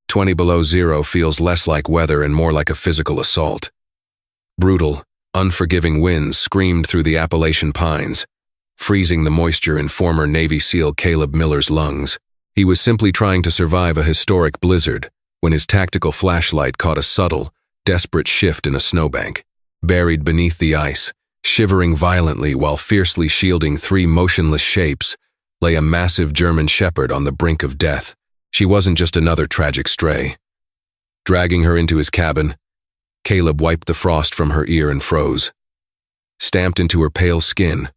20 below zero feels less like weather and more like a physical assault. Brutal, unforgiving winds screamed through the Appalachian pines, freezing the moisture in former Navy SEAL Caleb Miller's lungs. He was simply trying to survive a historic blizzard when his tactical flashlight caught a subtle, desperate shift in a snowbank. Buried beneath the ice, shivering violently while fiercely shielding three motionless shapes, lay a massive German shepherd on the brink of death. She wasn't just another tragic stray. Dragging her into his cabin, Caleb wiped the frost from her ear and froze. Stamped into her pale skin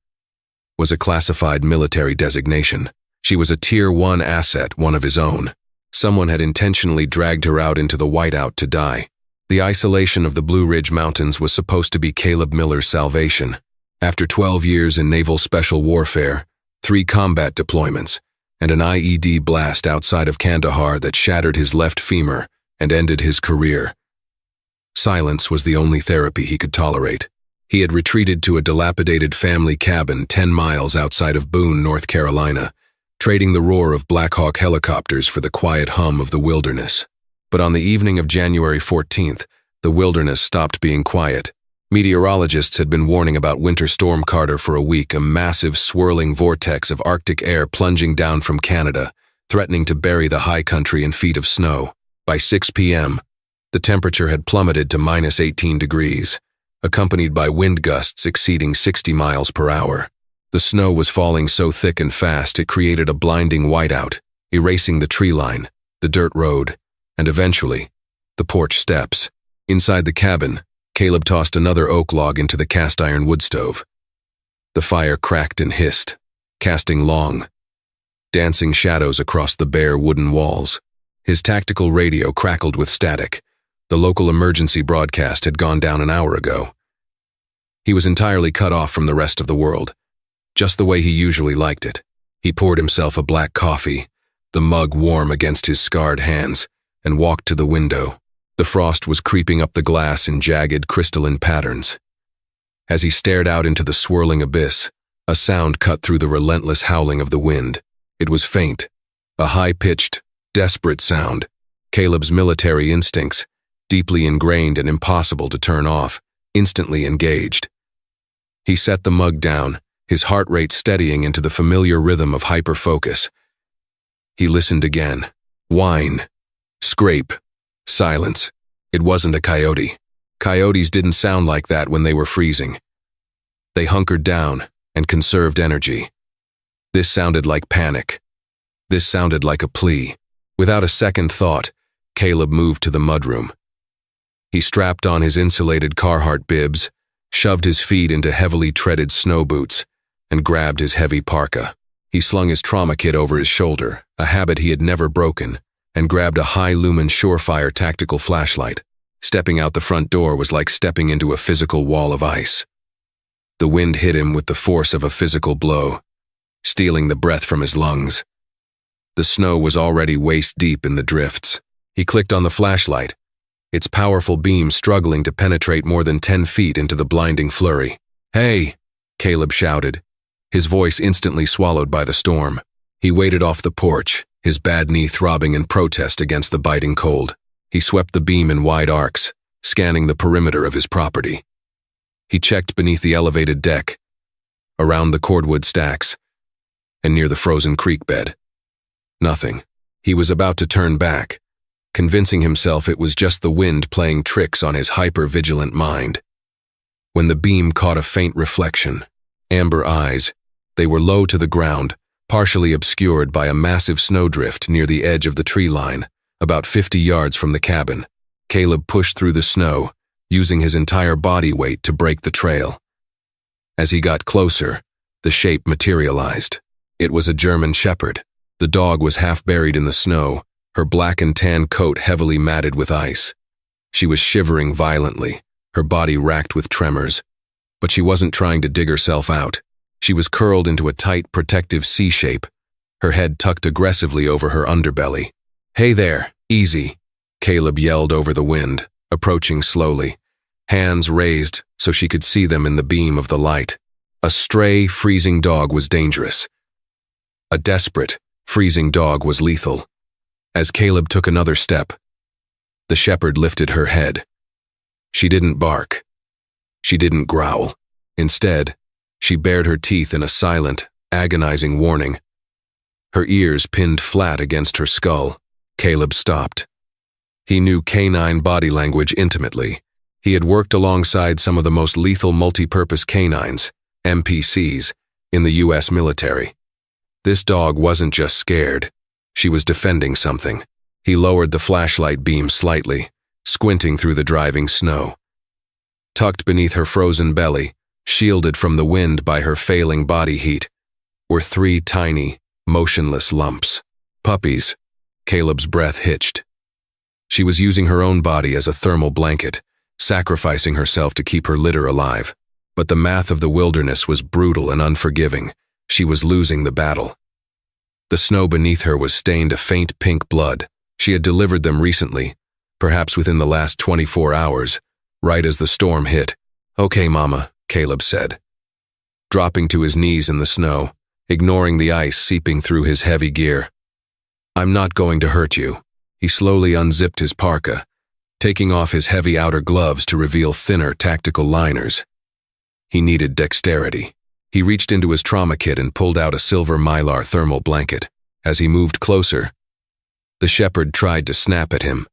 was a classified military designation. She was a Tier 1 asset, one of his own. Someone had intentionally dragged her out into the whiteout to die. The isolation of the Blue Ridge Mountains was supposed to be Caleb Miller's salvation. After 12 years in naval special warfare, 3 combat deployments, and an IED blast outside of Kandahar that shattered his left femur and ended his career, silence was the only therapy he could tolerate. He had retreated to a dilapidated family cabin 10 miles outside of Boone, North Carolina, trading the roar of Black Hawk helicopters for the quiet hum of the wilderness. But on the evening of January 14th, the wilderness stopped being quiet. Meteorologists had been warning about Winter Storm Carter for a week, a massive swirling vortex of Arctic air plunging down from Canada, threatening to bury the high country in feet of snow. By 6 p.m., the temperature had plummeted to minus 18 degrees, accompanied by wind gusts exceeding 60 miles per hour. The snow was falling so thick and fast it created a blinding whiteout, erasing the tree line, the dirt road, and eventually, the porch steps. Inside the cabin, Caleb tossed another oak log into the cast-iron wood stove. The fire cracked and hissed, casting long, dancing shadows across the bare wooden walls. His tactical radio crackled with static. The local emergency broadcast had gone down an hour ago. He was entirely cut off from the rest of the world, just the way he usually liked it. He poured himself a black coffee, the mug warm against his scarred hands, and walked to the window. The frost was creeping up the glass in jagged, crystalline patterns. As he stared out into the swirling abyss, a sound cut through the relentless howling of the wind. It was faint, a high-pitched, desperate sound. Caleb's military instincts, deeply ingrained and impossible to turn off, instantly engaged. He set the mug down, his heart rate steadying into the familiar rhythm of hyper-focus. He listened again. Whine. Scrape. Silence. It wasn't a coyote. Coyotes didn't sound like that when they were freezing. They hunkered down and conserved energy. This sounded like panic. This sounded like a plea. Without a second thought, Caleb moved to the mudroom. He strapped on his insulated Carhartt bibs, shoved his feet into heavily treaded snow boots, and grabbed his heavy parka. He slung his trauma kit over his shoulder, a habit he had never broken, and grabbed a high-lumen Surefire tactical flashlight. Stepping out the front door was like stepping into a physical wall of ice. The wind hit him with the force of a physical blow, stealing the breath from his lungs. The snow was already waist-deep in the drifts. He clicked on the flashlight, its powerful beam struggling to penetrate more than 10 feet into the blinding flurry. "Hey!" Caleb shouted, his voice instantly swallowed by the storm. He waited off the porch, his bad knee throbbing in protest against the biting cold. He swept the beam in wide arcs, scanning the perimeter of his property. He checked beneath the elevated deck, around the cordwood stacks, and near the frozen creek bed. Nothing. He was about to turn back, convincing himself it was just the wind playing tricks on his hyper-vigilant mind, when the beam caught a faint reflection. Amber eyes. They were low to the ground, partially obscured by a massive snowdrift near the edge of the tree line, about 50 yards from the cabin. Caleb pushed through the snow, using his entire body weight to break the trail. As he got closer, the shape materialized. It was a German shepherd. The dog was half buried in the snow, her black and tan coat heavily matted with ice. She was shivering violently, her body racked with tremors. But she wasn't trying to dig herself out. She was curled into a tight, protective C shape, her head tucked aggressively over her underbelly. "Hey there, easy," Caleb yelled over the wind, approaching slowly, hands raised so she could see them in the beam of the light. A stray, freezing dog was dangerous. A desperate, freezing dog was lethal. As Caleb took another step, The shepherd lifted her head. She didn't bark. She didn't growl. Instead, she bared her teeth in a silent, agonizing warning. Her ears pinned flat against her skull. Caleb stopped. He knew canine body language intimately. He had worked alongside some of the most lethal multi-purpose canines, MPCs, in the U.S. military. This dog wasn't just scared. She was defending something. He lowered the flashlight beam slightly, squinting through the driving snow. Tucked beneath her frozen belly, shielded from the wind by her failing body heat, were 3 tiny, motionless lumps. Puppies. Caleb's breath hitched. She was using her own body as a thermal blanket, sacrificing herself to keep her litter alive. But the math of the wilderness was brutal and unforgiving. She was losing the battle. The snow beneath her was stained a faint pink blood. She had delivered them recently, perhaps within the last 24 hours, right as the storm hit. "Okay, Mama," Caleb said, dropping to his knees in the snow, ignoring the ice seeping through his heavy gear. "I'm not going to hurt you." He slowly unzipped his parka, taking off his heavy outer gloves to reveal thinner tactical liners. He needed dexterity. He reached into his trauma kit and pulled out a silver mylar thermal blanket. As he moved closer, the shepherd tried to snap at him,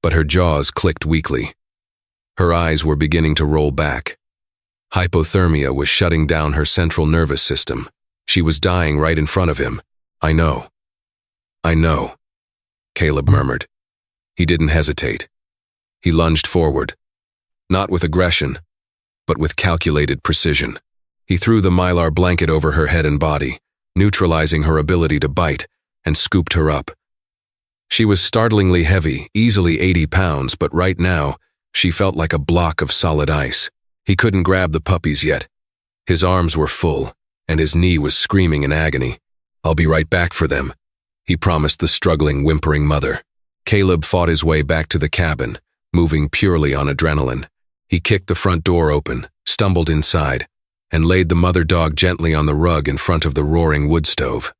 but her jaws clicked weakly. Her eyes were beginning to roll back. Hypothermia was shutting down her central nervous system. She was dying right in front of him. I know, Caleb murmured. He didn't hesitate. He lunged forward, not with aggression, but with calculated precision. He threw the mylar blanket over her head and body, neutralizing her ability to bite, and scooped her up. She was startlingly heavy, easily 80 pounds, but right now, she felt like a block of solid ice. He couldn't grab the puppies yet. His arms were full, and his knee was screaming in agony. "I'll be right back for them," he promised the struggling, whimpering mother. Caleb fought his way back to the cabin, moving purely on adrenaline. He kicked the front door open, stumbled inside, and laid the mother dog gently on the rug in front of the roaring wood stove.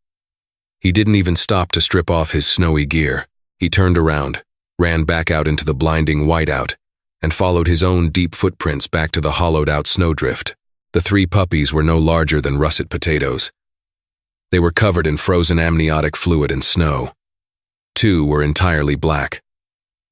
He didn't even stop to strip off his snowy gear. He turned around, ran back out into the blinding whiteout, and followed his own deep footprints back to the hollowed-out snowdrift. The 3 puppies were no larger than russet potatoes. They were covered in frozen amniotic fluid and snow. 2 were entirely black.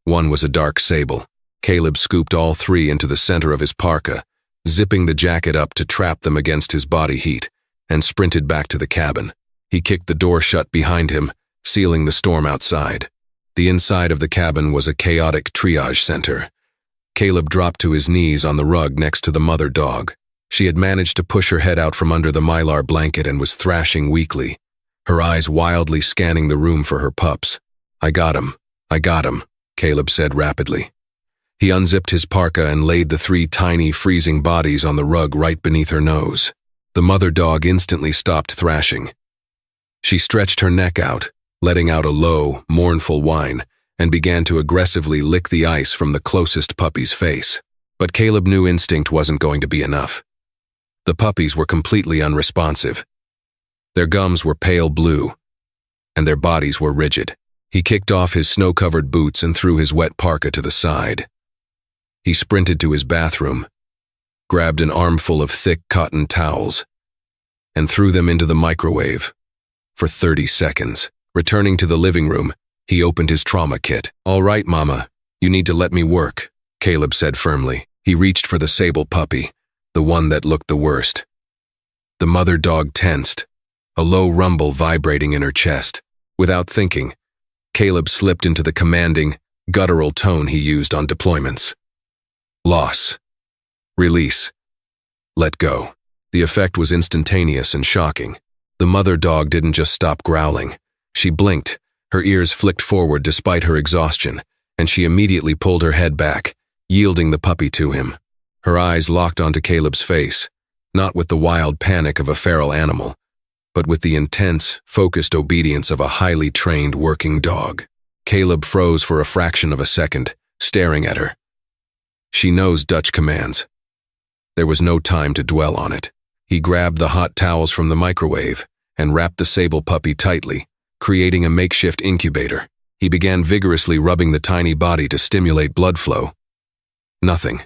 1 was a dark sable. Caleb scooped all 3 into the center of his parka, zipping the jacket up to trap them against his body heat, and sprinted back to the cabin. He kicked the door shut behind him, sealing the storm outside. The inside of the cabin was a chaotic triage center. Caleb dropped to his knees on the rug next to the mother dog. She had managed to push her head out from under the mylar blanket and was thrashing weakly, her eyes wildly scanning the room for her pups. I got him, Caleb said rapidly. He unzipped his parka and laid the 3 tiny, freezing bodies on the rug right beneath her nose. The mother dog instantly stopped thrashing. She stretched her neck out, letting out a low, mournful whine, and began to aggressively lick the ice from the closest puppy's face. But Caleb knew instinct wasn't going to be enough. The puppies were completely unresponsive. Their gums were pale blue, and their bodies were rigid. He kicked off his snow-covered boots and threw his wet parka to the side. He sprinted to his bathroom, grabbed an armful of thick cotton towels, and threw them into the microwave for 30 seconds. Returning to the living room, he opened his trauma kit. "All right, Mama, you need to let me work," Caleb said firmly. He reached for the sable puppy, the one that looked the worst. The mother dog tensed, a low rumble vibrating in her chest. Without thinking, Caleb slipped into the commanding, guttural tone he used on deployments. Loss. Release. Let go. The effect was instantaneous and shocking. The mother dog didn't just stop growling. She blinked, her ears flicked forward despite her exhaustion, and she immediately pulled her head back, yielding the puppy to him. Her eyes locked onto Caleb's face, not with the wild panic of a feral animal, but with the intense, focused obedience of a highly trained working dog. Caleb froze for a fraction of a second, staring at her. She knows Dutch commands. There was no time to dwell on it. He grabbed the hot towels from the microwave and wrapped the sable puppy tightly, creating a makeshift incubator. He began vigorously rubbing the tiny body to stimulate blood flow. Nothing.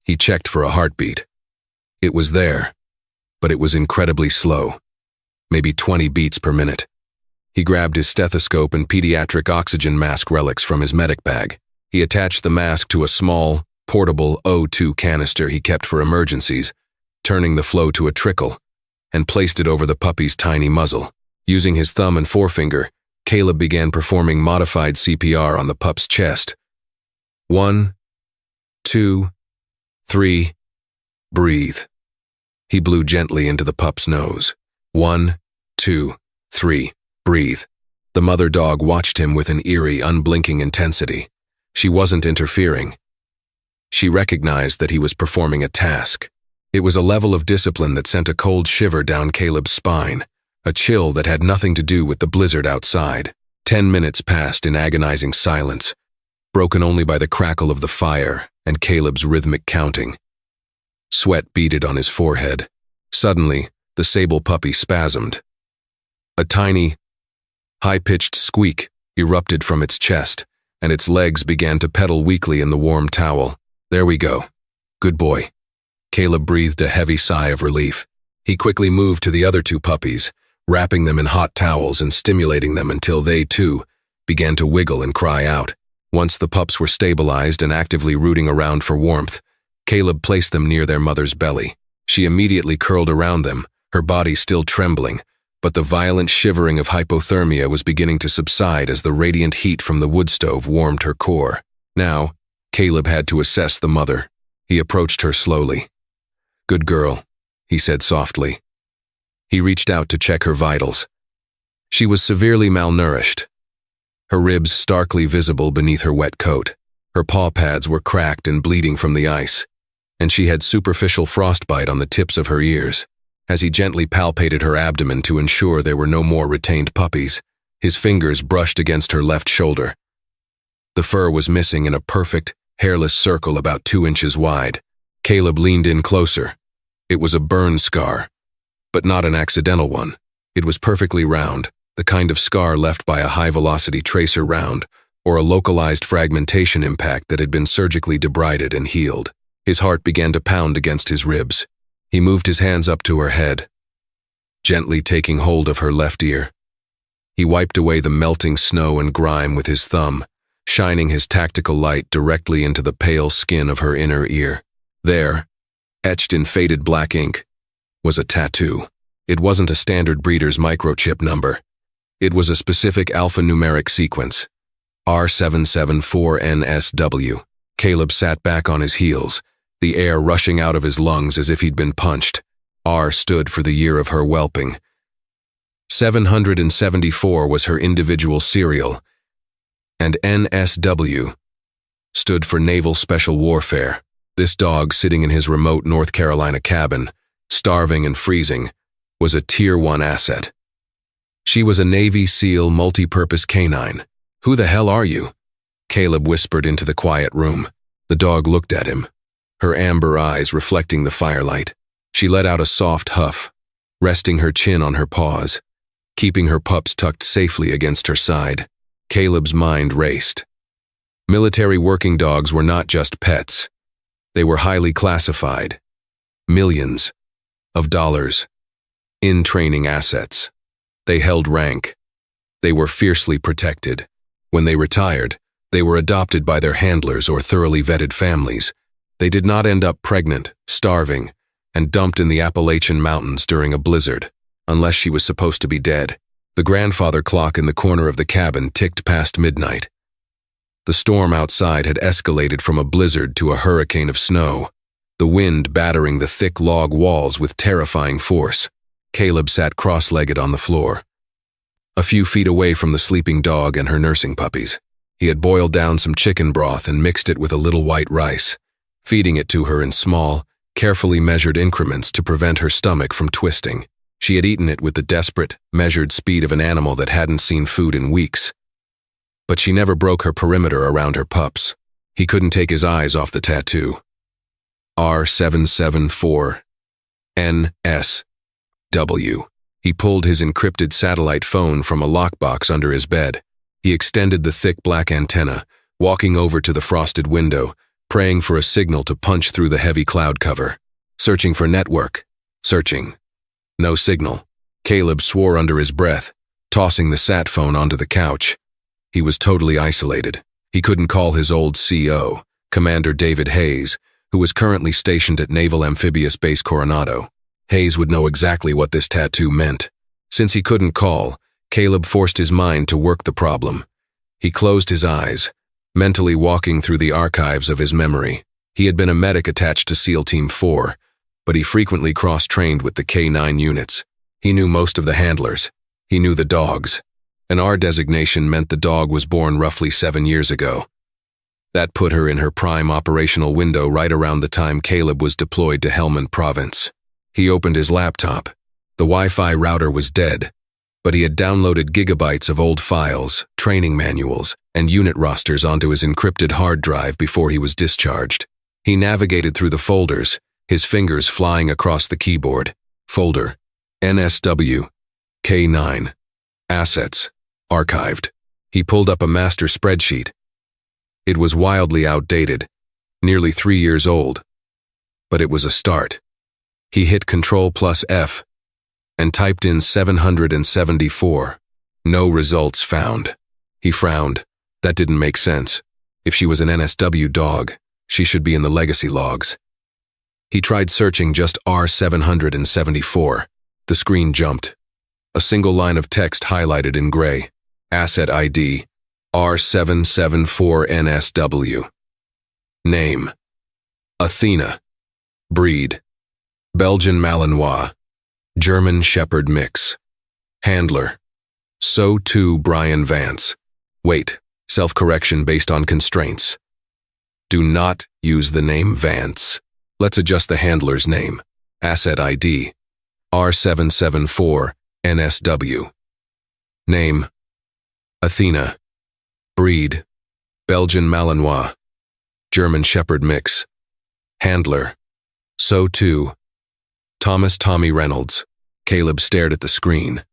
He checked for a heartbeat. It was there, but it was incredibly slow, maybe 20 beats per minute. He grabbed his stethoscope and pediatric oxygen mask relics from his medic bag. He attached the mask to a small, portable O2 canister he kept for emergencies, turning the flow to a trickle, and placed it over the puppy's tiny muzzle. Using his thumb and forefinger, Caleb began performing modified CPR on the pup's chest. 1, 2, 3, breathe. He blew gently into the pup's nose. 1, 2, 3, breathe. The mother dog watched him with an eerie, unblinking intensity. She wasn't interfering. She recognized that he was performing a task. It was a level of discipline that sent a cold shiver down Caleb's spine, a chill that had nothing to do with the blizzard outside. 10 minutes passed in agonizing silence, broken only by the crackle of the fire and Caleb's rhythmic counting. Sweat beaded on his forehead. Suddenly, the sable puppy spasmed. A tiny, high-pitched squeak erupted from its chest, and its legs began to pedal weakly in the warm towel. There we go. Good boy. Caleb breathed a heavy sigh of relief. He quickly moved to the other 2 puppies, wrapping them in hot towels and stimulating them until they, too, began to wiggle and cry out. Once the pups were stabilized and actively rooting around for warmth, Caleb placed them near their mother's belly. She immediately curled around them, her body still trembling, but the violent shivering of hypothermia was beginning to subside as the radiant heat from the wood stove warmed her core. Now, Caleb had to assess the mother. He approached her slowly. "Good girl," he said softly. He reached out to check her vitals. She was severely malnourished, her ribs starkly visible beneath her wet coat. Her paw pads were cracked and bleeding from the ice, and she had superficial frostbite on the tips of her ears. As he gently palpated her abdomen to ensure there were no more retained puppies, his fingers brushed against her left shoulder. The fur was missing in a perfect, hairless circle about 2 inches wide. Caleb leaned in closer. It was a burn scar, but not an accidental one. It was perfectly round, the kind of scar left by a high-velocity tracer round, or a localized fragmentation impact that had been surgically debrided and healed. His heart began to pound against his ribs. He moved his hands up to her head, gently taking hold of her left ear. He wiped away the melting snow and grime with his thumb, shining his tactical light directly into the pale skin of her inner ear. There, etched in faded black ink, was a tattoo. It wasn't a standard breeder's microchip number. It was a specific alphanumeric sequence, R774NSW. Caleb sat back on his heels, the air rushing out of his lungs as if he'd been punched. R stood for the year of her whelping. 774 was her individual serial, and NSW stood for Naval Special Warfare. This dog, sitting in his remote North Carolina cabin, starving and freezing, was a Tier 1 asset. She was a Navy SEAL multi-purpose canine. "Who the hell are you?" Caleb whispered into the quiet room. The dog looked at him, her amber eyes reflecting the firelight. She let out a soft huff, resting her chin on her paws, keeping her pups tucked safely against her side. Caleb's mind raced. Military working dogs were not just pets. They were highly classified. Millions of dollars in training assets. They held rank. They were fiercely protected. When they retired, they were adopted by their handlers or thoroughly vetted families. They did not end up pregnant, starving, and dumped in the Appalachian Mountains during a blizzard, unless she was supposed to be dead. The grandfather clock in the corner of the cabin ticked past midnight. The storm outside had escalated from a blizzard to a hurricane of snow, the wind battering the thick log walls with terrifying force. Caleb sat cross-legged on the floor, a few feet away from the sleeping dog and her nursing puppies. He had boiled down some chicken broth and mixed it with a little white rice, feeding it to her in small, carefully measured increments to prevent her stomach from twisting. She had eaten it with the desperate, measured speed of an animal that hadn't seen food in weeks. But she never broke her perimeter around her pups. He couldn't take his eyes off the tattoo. R774NSW. He pulled his encrypted satellite phone from a lockbox under his bed. He extended the thick black antenna, walking over to the frosted window, praying for a signal to punch through the heavy cloud cover. Searching for network. Searching. No signal. Caleb swore under his breath, tossing the sat phone onto the couch. He was totally isolated. He couldn't call his old CO, Commander David Hayes, who was currently stationed at Naval Amphibious Base Coronado. Hayes would know exactly what this tattoo meant. Since he couldn't call, Caleb forced his mind to work the problem. He closed his eyes, mentally walking through the archives of his memory. He had been a medic attached to SEAL Team 4, but he frequently cross-trained with the K-9 units. He knew most of the handlers. He knew the dogs. An R designation meant the dog was born roughly 7 years ago. That put her in her prime operational window right around the time Caleb was deployed to Helmand Province. He opened his laptop. The Wi-Fi router was dead, but he had downloaded gigabytes of old files, training manuals, and unit rosters onto his encrypted hard drive before he was discharged. He navigated through the folders, his fingers flying across the keyboard. Folder. NSW. K9. Assets. Archived. He pulled up a master spreadsheet. It was wildly outdated, nearly 3 years old, but it was a start. He hit Ctrl+F and typed in 774. No results found. He frowned. That didn't make sense. If she was an NSW dog, she should be in the legacy logs. He tried searching just R774. The screen jumped. A single line of text highlighted in gray. Asset ID, R774NSW. Name, Athena. Breed, Belgian Malinois, German Shepherd mix. Handler, So too Brian Vance. Weight, self-correction based on constraints. Do not use the name Vance. Let's adjust the handler's name. Asset ID, R774NSW. Name, Athena. Breed, Belgian Malinois, German Shepherd mix. Handler, So too. Thomas Tommy Reynolds. Caleb stared at the screen,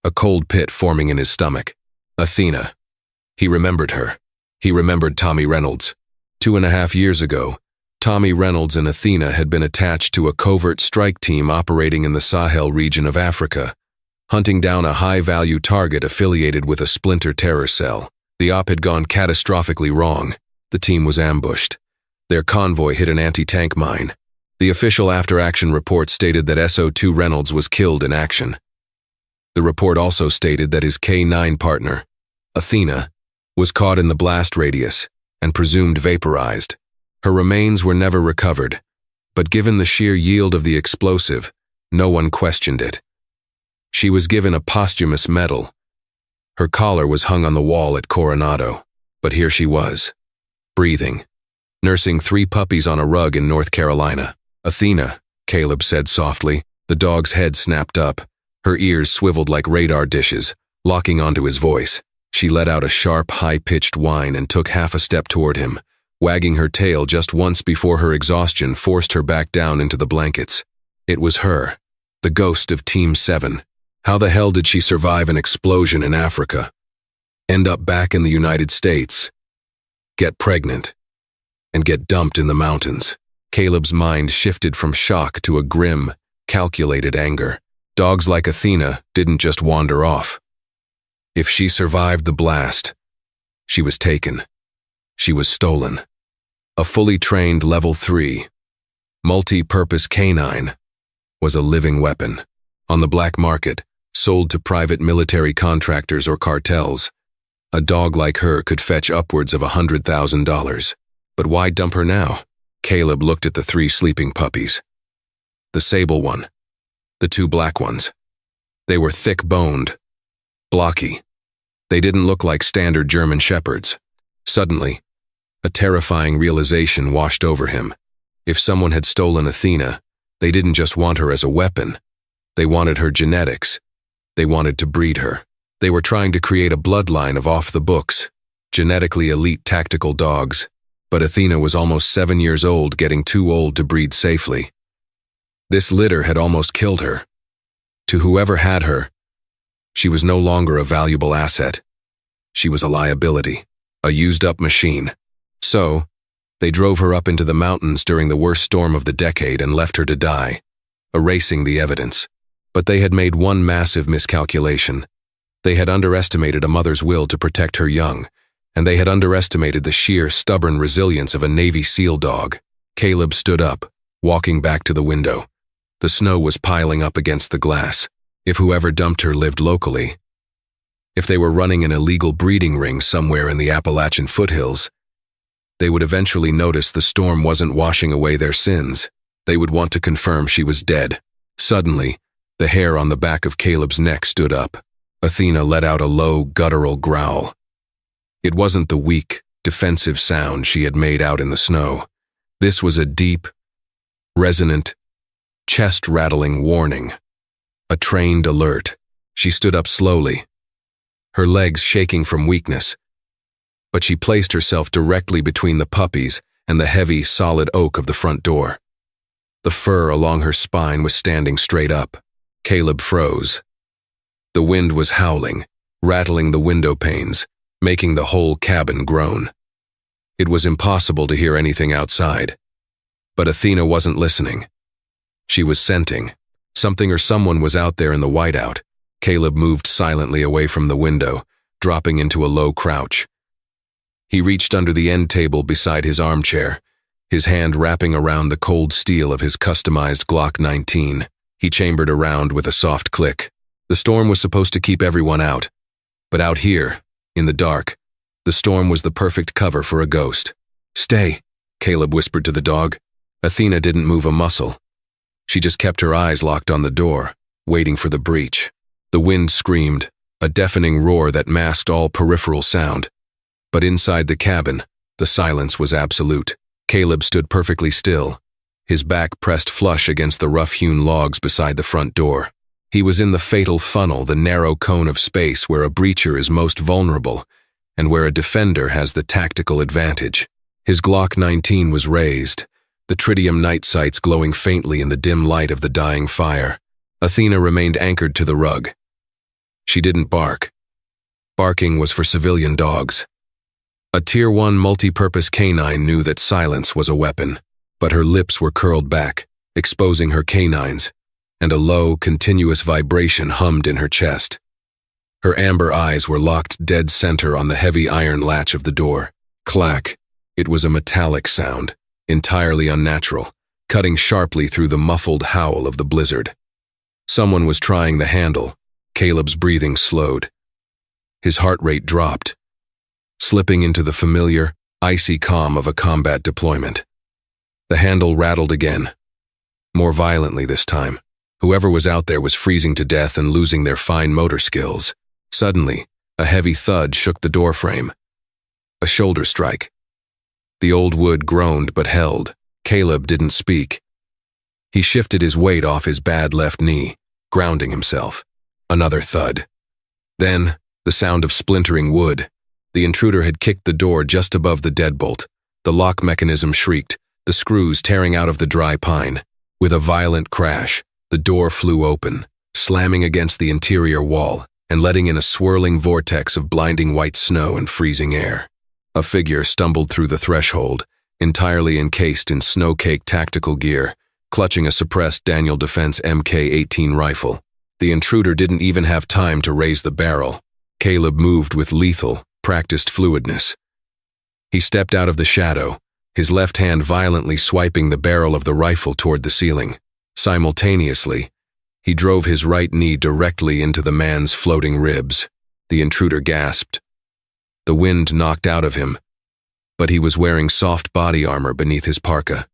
a cold pit forming in his stomach. Athena. He remembered her. He remembered Tommy Reynolds. 2.5 years ago, Tommy Reynolds and Athena had been attached to a covert strike team operating in the Sahel region of Africa, hunting down a high-value target affiliated with a splinter terror cell. The op had gone catastrophically wrong. The team was ambushed. Their convoy hit an anti-tank mine. The official after-action report stated that SO2 Reynolds was killed in action. The report also stated that his K9 partner, Athena, was caught in the blast radius and presumed vaporized. Her remains were never recovered, but given the sheer yield of the explosive, no one questioned it. She was given a posthumous medal. Her collar was hung on the wall at Coronado, but here she was, breathing, nursing 3 puppies on a rug in North Carolina. Athena, Caleb said softly. The dog's head snapped up. Her ears swiveled like radar dishes, locking onto his voice. She let out a sharp, high-pitched whine and took half a step toward him, wagging her tail just once before her exhaustion forced her back down into the blankets. It was her, the ghost of Team 7. How the hell did she survive an explosion in Africa? End up back in the United States? Get pregnant? And get dumped in the mountains? Caleb's mind shifted from shock to a grim, calculated anger. Dogs like Athena didn't just wander off. If she survived the blast, she was taken. She was stolen. A fully trained Level 3, multi-purpose canine was a living weapon. On the black market, sold to private military contractors or cartels, a dog like her could fetch upwards of $100,000. But why dump her now? Caleb looked at the 3 sleeping puppies. The sable one, the 2 black ones. They were thick-boned, blocky. They didn't look like standard German shepherds. Suddenly, a terrifying realization washed over him. If someone had stolen Athena, they didn't just want her as a weapon. They wanted her genetics. They wanted to breed her. They were trying to create a bloodline of off-the-books, genetically elite tactical dogs. But Athena was almost 7 years old, getting too old to breed safely. This litter had almost killed her. To whoever had her, she was no longer a valuable asset. She was a liability, a used-up machine. So, they drove her up into the mountains during the worst storm of the decade and left her to die, erasing the evidence. But they had made one massive miscalculation. They had underestimated a mother's will to protect her young, and they had underestimated the sheer, stubborn resilience of a Navy SEAL dog. Caleb stood up, walking back to the window. The snow was piling up against the glass. If whoever dumped her lived locally, if they were running an illegal breeding ring somewhere in the Appalachian foothills, they would eventually notice the storm wasn't washing away their sins. They would want to confirm she was dead. Suddenly, the hair on the back of Caleb's neck stood up. Athena let out a low, guttural growl. It wasn't the weak, defensive sound she had made out in the snow. This was a deep, resonant, chest-rattling warning. A trained alert. She stood up slowly, her legs shaking from weakness. But she placed herself directly between the puppies and the heavy, solid oak of the front door. The fur along her spine was standing straight up. Caleb froze. The wind was howling, rattling the window panes, making the whole cabin groan. It was impossible to hear anything outside. But Athena wasn't listening. She was scenting. Something or someone was out there in the whiteout. Caleb moved silently away from the window, dropping into a low crouch. He reached under the end table beside his armchair, his hand wrapping around the cold steel of his customized Glock 19. He chambered around with a soft click. The storm was supposed to keep everyone out. But out here, in the dark, the storm was the perfect cover for a ghost. "Stay," Caleb whispered to the dog. Athena didn't move a muscle. She just kept her eyes locked on the door, waiting for the breach. The wind screamed, a deafening roar that masked all peripheral sound. But inside the cabin, the silence was absolute. Caleb stood perfectly still, his back pressed flush against the rough-hewn logs beside the front door. He was in the fatal funnel, the narrow cone of space where a breacher is most vulnerable and where a defender has the tactical advantage. His Glock 19 was raised, the tritium night sights glowing faintly in the dim light of the dying fire. Athena remained anchored to the rug. She didn't bark. Barking was for civilian dogs. A Tier 1 multi-purpose canine knew that silence was a weapon, but her lips were curled back, exposing her canines, and a low, continuous vibration hummed in her chest. Her amber eyes were locked dead center on the heavy iron latch of the door. Clack. It was a metallic sound, entirely unnatural, cutting sharply through the muffled howl of the blizzard. Someone was trying the handle. Caleb's breathing slowed. His heart rate dropped, slipping into the familiar, icy calm of a combat deployment. The handle rattled again, more violently this time. Whoever was out there was freezing to death and losing their fine motor skills. Suddenly, a heavy thud shook the doorframe. A shoulder strike. The old wood groaned but held. Caleb didn't speak. He shifted his weight off his bad left knee, grounding himself. Another thud. Then, the sound of splintering wood. The intruder had kicked the door just above the deadbolt. The lock mechanism shrieked, the screws tearing out of the dry pine. With a violent crash, the door flew open, slamming against the interior wall and letting in a swirling vortex of blinding white snow and freezing air. A figure stumbled through the threshold, entirely encased in snow-caked tactical gear, clutching a suppressed Daniel Defense MK-18 rifle. The intruder didn't even have time to raise the barrel. Caleb moved with lethal, practiced fluidness. He stepped out of the shadow, his left hand violently swiping the barrel of the rifle toward the ceiling. Simultaneously, he drove his right knee directly into the man's floating ribs. The intruder gasped. The wind knocked out of him, but he was wearing soft body armor beneath his parka.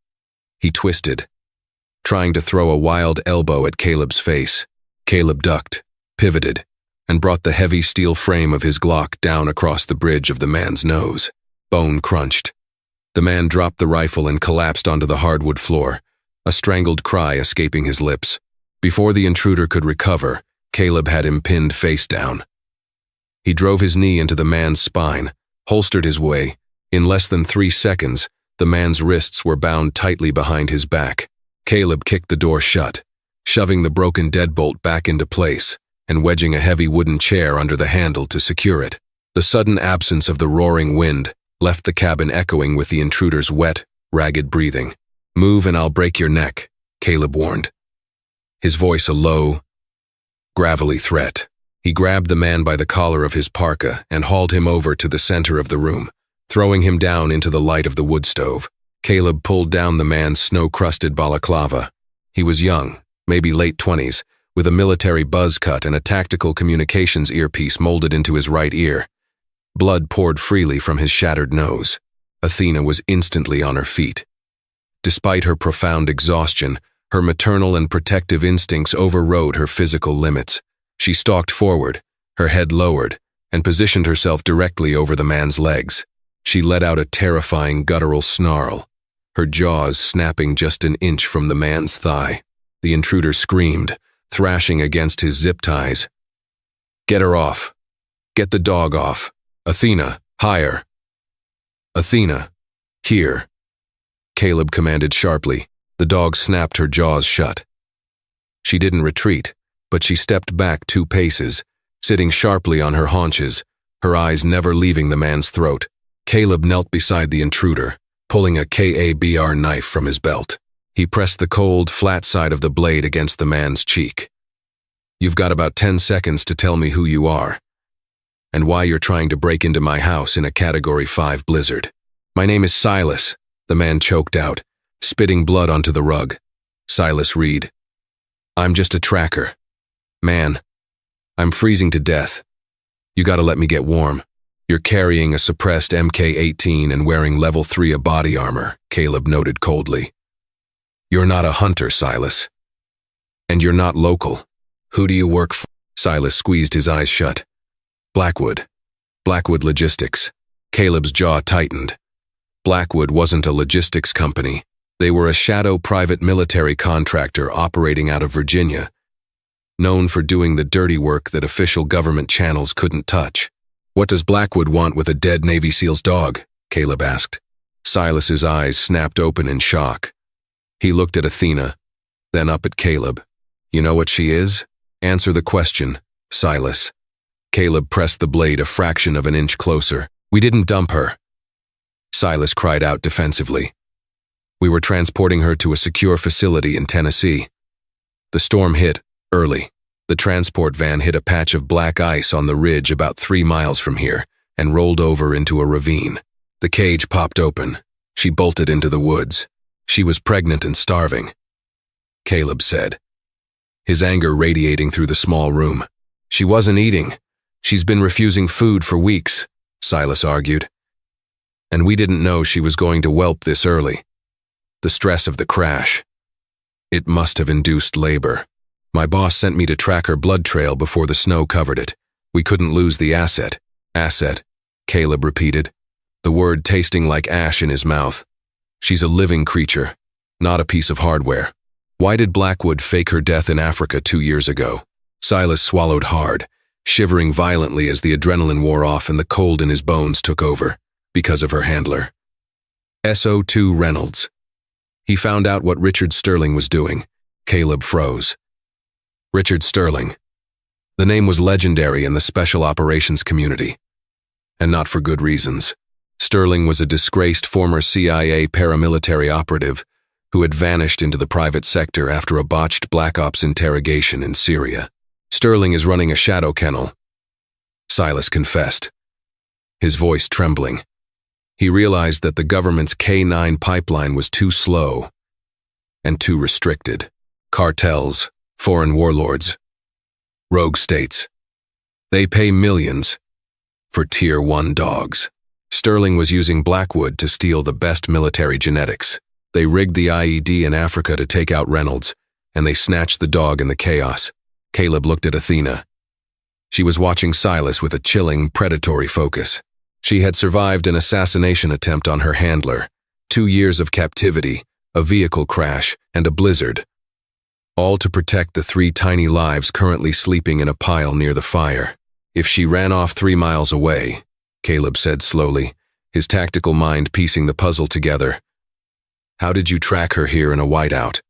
He twisted, trying to throw a wild elbow at Caleb's face. Caleb ducked, pivoted, and brought the heavy steel frame of his Glock down across the bridge of the man's nose. Bone crunched. The man dropped the rifle and collapsed onto the hardwood floor, a strangled cry escaping his lips. Before the intruder could recover, Caleb had him pinned face down. He drove his knee into the man's spine, holstered his way. In less than 3 seconds, the man's wrists were bound tightly behind his back. Caleb kicked the door shut, shoving the broken deadbolt back into place and wedging a heavy wooden chair under the handle to secure it. The sudden absence of the roaring wind left the cabin echoing with the intruder's wet, ragged breathing. "Move and I'll break your neck," Caleb warned. His voice a low, gravelly threat. He grabbed the man by the collar of his parka and hauled him over to the center of the room, throwing him down into the light of the wood stove. Caleb pulled down the man's snow-crusted balaclava. He was young, maybe late 20s, with a military buzz cut and a tactical communications earpiece molded into his right ear. Blood poured freely from his shattered nose. Athena was instantly on her feet. Despite her profound exhaustion, her maternal and protective instincts overrode her physical limits. She stalked forward, her head lowered, and positioned herself directly over the man's legs. She let out a terrifying guttural snarl, her jaws snapping just an inch from the man's thigh. The intruder screamed, thrashing against his zip ties. "Get her off. Get the dog off. Athena, higher. Athena, here," Caleb commanded sharply. The dog snapped her jaws shut. She didn't retreat, but she stepped back 2 paces, sitting sharply on her haunches, her eyes never leaving the man's throat. Caleb knelt beside the intruder, pulling a KABR knife from his belt. He pressed the cold, flat side of the blade against the man's cheek. "You've got about 10 seconds to tell me who you are, and why you're trying to break into my house in a Category 5 blizzard." "My name is Silas," the man choked out, spitting blood onto the rug. Silas Reed. "I'm just a tracker. Man, I'm freezing to death. You gotta let me get warm." "You're carrying a suppressed MK-18 and wearing level 3 of body armor," Caleb noted coldly. "You're not a hunter, Silas. And you're not local. Who do you work for?" Silas squeezed his eyes shut. Blackwood Logistics." Caleb's jaw tightened. Blackwood wasn't a logistics company. They were a shadow private military contractor operating out of Virginia, known for doing the dirty work that official government channels couldn't touch. "What does Blackwood want with a dead Navy SEAL's dog?" Caleb asked. Silas's eyes snapped open in shock. He looked at Athena, then up at Caleb. "You know what she is? Answer the question, Silas." Caleb pressed the blade a fraction of an inch closer. "We didn't dump her," Silas cried out defensively. "We were transporting her to a secure facility in Tennessee. The storm hit early. The transport van hit a patch of black ice on the ridge about 3 miles from here and rolled over into a ravine. The cage popped open. She bolted into the woods. She was pregnant and starving," Caleb said, his anger radiating through the small room. "She wasn't eating. She's been refusing food for weeks," Silas argued. "And we didn't know she was going to whelp this early. The stress of the crash. It must have induced labor. My boss sent me to track her blood trail before the snow covered it. We couldn't lose the asset." "Asset," Caleb repeated, the word tasting like ash in his mouth. "She's a living creature, not a piece of hardware. Why did Blackwood fake her death in Africa 2 years ago?" Silas swallowed hard, shivering violently as the adrenaline wore off and the cold in his bones took over. "Because of her handler, SO2 Reynolds. He found out what Richard Sterling was doing." Caleb froze. Richard Sterling. The name was legendary in the special operations community. And not for good reasons. Sterling was a disgraced former CIA paramilitary operative who had vanished into the private sector after a botched Black Ops interrogation in Syria. "Sterling is running a shadow kennel," Silas confessed, his voice trembling. He realized that the government's K-9 pipeline was too slow and too restricted. Cartels, foreign warlords, rogue states. They pay millions for Tier 1 dogs. Sterling was using Blackwood to steal the best military genetics. They rigged the IED in Africa to take out Reynolds, and they snatched the dog in the chaos. Caleb looked at Athena. She was watching Silas with a chilling, predatory focus. She had survived an assassination attempt on her handler, 2 years of captivity, a vehicle crash, and a blizzard, all to protect the 3 tiny lives currently sleeping in a pile near the fire. "If she ran off 3 miles away," Caleb said slowly, his tactical mind piecing the puzzle together, "how did you track her here in a whiteout?"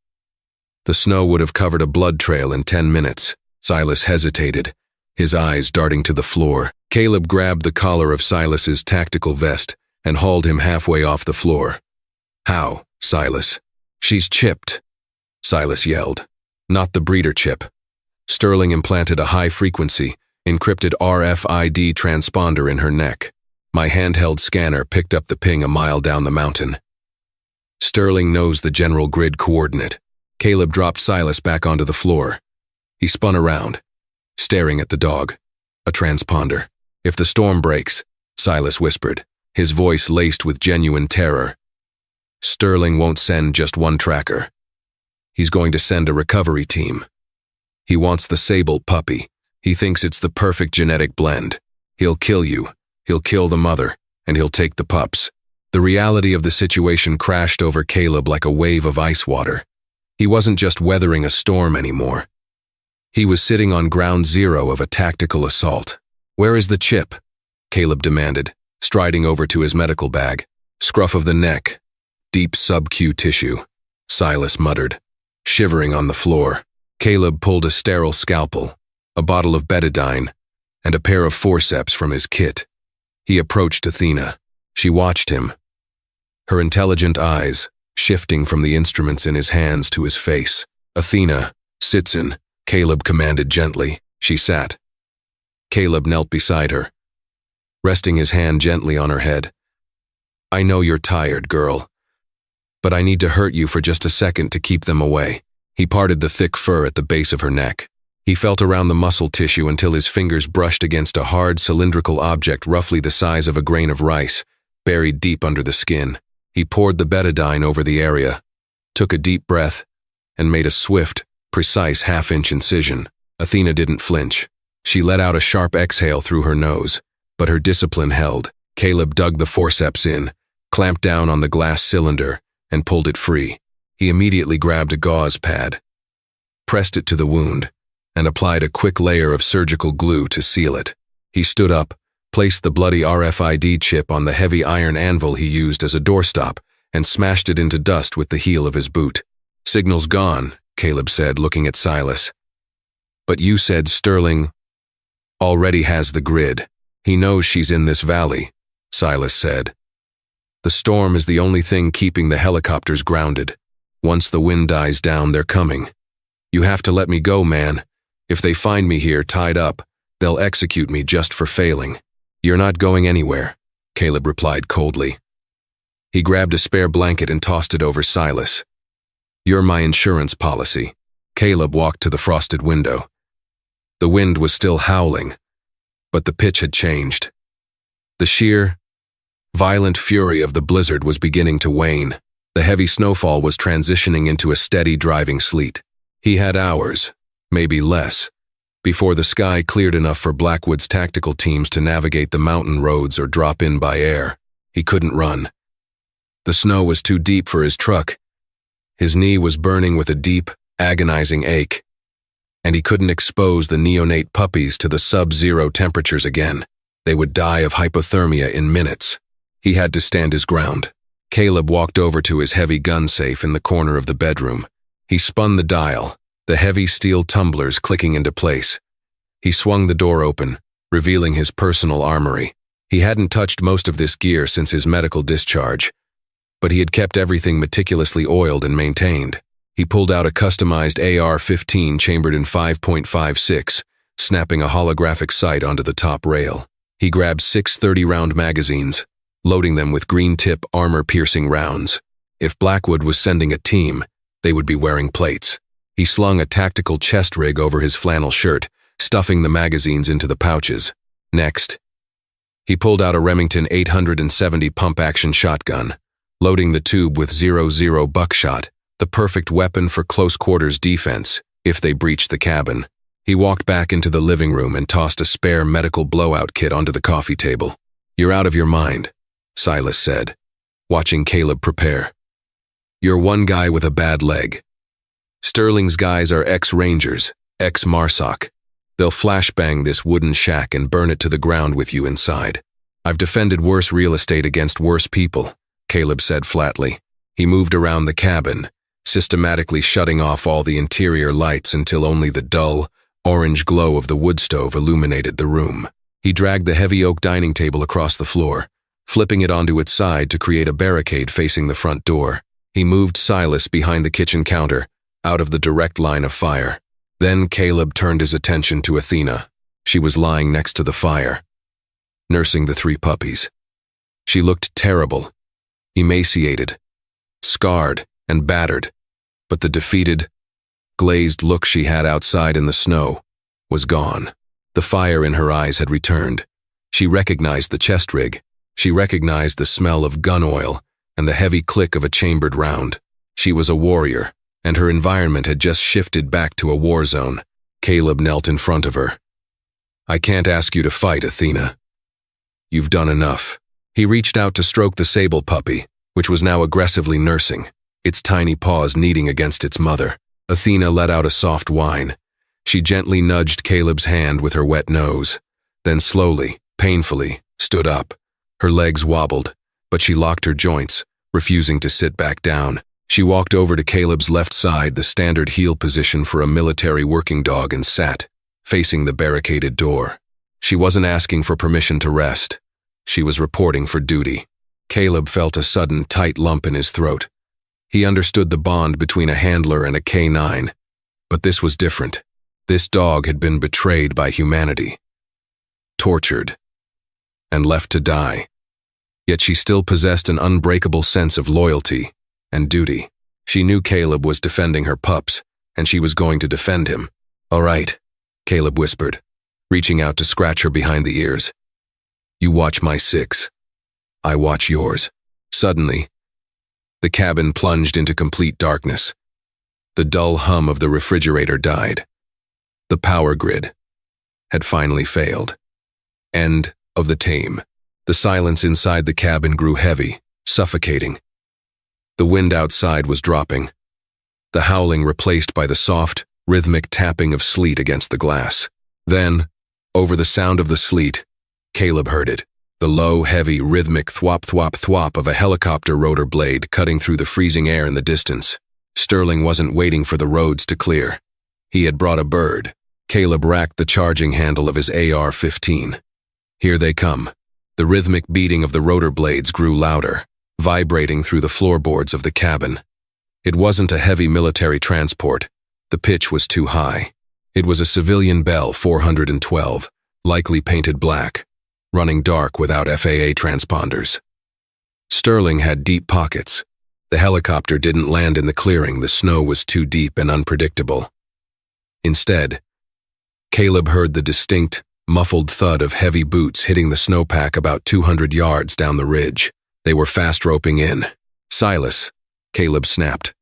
"The snow would have covered a blood trail in 10 minutes. Silas hesitated, his eyes darting to the floor. Caleb grabbed the collar of Silas's tactical vest and hauled him halfway off the floor. "How, Silas?" "She's chipped," Silas yelled. "Not the breeder chip." Sterling implanted a high-frequency, encrypted RFID transponder in her neck. My handheld scanner picked up the ping a mile down the mountain. Sterling knows the general grid coordinate. Caleb dropped Silas back onto the floor. He spun around, staring at the dog. A transponder. "If the storm breaks," Silas whispered, his voice laced with genuine terror. "Sterling won't send just one tracker. He's going to send a recovery team. He wants the sable puppy. He thinks it's the perfect genetic blend. He'll kill you, he'll kill the mother, and he'll take the pups." The reality of the situation crashed over Caleb like a wave of ice water. He wasn't just weathering a storm anymore. He was sitting on ground zero of a tactical assault. "Where is the chip?" Caleb demanded, striding over to his medical bag. "Scruff of the neck. Deep sub-Q tissue," Silas muttered, shivering on the floor. Caleb pulled a sterile scalpel, a bottle of betadine, and a pair of forceps from his kit. He approached Athena. She watched him, her intelligent eyes shifting from the instruments in his hands to his face. "Athena, Sitson," Caleb commanded gently. She sat. Caleb knelt beside her, resting his hand gently on her head. "I know you're tired, girl, but I need to hurt you for just a second to keep them away." He parted the thick fur at the base of her neck. He felt around the muscle tissue until his fingers brushed against a hard, cylindrical object roughly the size of a grain of rice, buried deep under the skin. He poured the betadine over the area, took a deep breath, and made a swift, precise half-inch incision. Athena didn't flinch. She let out a sharp exhale through her nose, but her discipline held. Caleb dug the forceps in, clamped down on the glass cylinder, and pulled it free. He immediately grabbed a gauze pad, pressed it to the wound, and applied a quick layer of surgical glue to seal it. He stood up, placed the bloody RFID chip on the heavy iron anvil he used as a doorstop, and smashed it into dust with the heel of his boot. "Signal's gone," Caleb said, looking at Silas. "But you said Sterling already has the grid. He knows she's in this valley," Silas said. "The storm is the only thing keeping the helicopters grounded. Once the wind dies down, they're coming. You have to let me go, man. If they find me here tied up, they'll execute me just for failing." "You're not going anywhere," Caleb replied coldly. He grabbed a spare blanket and tossed it over Silas. "You're my insurance policy." Caleb walked to the frosted window. The wind was still howling, but the pitch had changed. The sheer, violent fury of the blizzard was beginning to wane. The heavy snowfall was transitioning into a steady driving sleet. He had hours, maybe less, before the sky cleared enough for Blackwood's tactical teams to navigate the mountain roads or drop in by air. He couldn't run. The snow was too deep for his truck. His knee was burning with a deep, agonizing ache, and he couldn't expose the neonate puppies to the sub-zero temperatures again. They would die of hypothermia in minutes. He had to stand his ground. Caleb walked over to his heavy gun safe in the corner of the bedroom. He spun the dial, the heavy steel tumblers clicking into place. He swung the door open, revealing his personal armory. He hadn't touched most of this gear since his medical discharge, but he had kept everything meticulously oiled and maintained. He pulled out a customized AR-15 chambered in 5.56, snapping a holographic sight onto the top rail. He grabbed 6 30-round magazines, loading them with green-tip armor-piercing rounds. If Blackwood was sending a team, they would be wearing plates. He slung a tactical chest rig over his flannel shirt, stuffing the magazines into the pouches. Next, he pulled out a Remington 870 pump-action shotgun, loading the tube with .00 buckshot, the perfect weapon for close-quarters defense if they breached the cabin. He walked back into the living room and tossed a spare medical blowout kit onto the coffee table. "You're out of your mind," Silas said, watching Caleb prepare. "You're one guy with a bad leg. Sterling's guys are ex-Rangers, ex-MARSOC. They'll flashbang this wooden shack and burn it to the ground with you inside. I've defended worse real estate against worse people," Caleb said flatly. He moved around the cabin, systematically shutting off all the interior lights until only the dull, Orange glow of the wood stove illuminated the room. He dragged the heavy oak dining table across the floor, flipping it onto its side to create a barricade facing the front door. He moved Silas behind the kitchen counter, out of the direct line of fire. Then Caleb turned his attention to Athena. She was lying next to the fire, nursing the 3 puppies. She looked terrible, emaciated, scarred, and battered, but the defeated, glazed look she had outside in the snow was gone. The fire in her eyes had returned. She recognized the chest rig. She recognized the smell of gun oil and the heavy click of a chambered round. She was a warrior, and her environment had just shifted back to a war zone. Caleb knelt in front of her. "I can't ask you to fight, Athena. You've done enough." He reached out to stroke the sable puppy, which was now aggressively nursing, its tiny paws kneading against its mother. Athena let out a soft whine. She gently nudged Caleb's hand with her wet nose, then slowly, painfully, stood up. Her legs wobbled, but she locked her joints, refusing to sit back down. She walked over to Caleb's left side, the standard heel position for a military working dog, and sat, facing the barricaded door. She wasn't asking for permission to rest. She was reporting for duty. Caleb felt a sudden tight lump in his throat. He understood the bond between a handler and a K9. But this was different. This dog had been betrayed by humanity, tortured, and left to die. Yet she still possessed an unbreakable sense of loyalty and duty. She knew Caleb was defending her pups, and she was going to defend him. "All right," Caleb whispered, reaching out to scratch her behind the ears. "You watch my 6. I watch yours." Suddenly, the cabin plunged into complete darkness. The dull hum of the refrigerator died. The power grid had finally failed. End of the tame. The silence inside the cabin grew heavy, suffocating. The wind outside was dropping, the howling replaced by the soft, rhythmic tapping of sleet against the glass. Then, over the sound of the sleet, Caleb heard it, the low, heavy, rhythmic thwop-thwop-thwop of a helicopter rotor blade cutting through the freezing air in the distance. Sterling wasn't waiting for the roads to clear. He had brought a bird. Caleb racked the charging handle of his AR-15. Here they come. The rhythmic beating of the rotor blades grew louder, vibrating through the floorboards of the cabin. It wasn't a heavy military transport. The pitch was too high. It was a civilian Bell 412, likely painted black, running dark without FAA transponders. Sterling had deep pockets. The helicopter didn't land in the clearing. The snow was too deep and unpredictable. Instead, Caleb heard the distinct, muffled thud of heavy boots hitting the snowpack about 200 yards down the ridge. They were fast roping in. "Silas," Caleb snapped,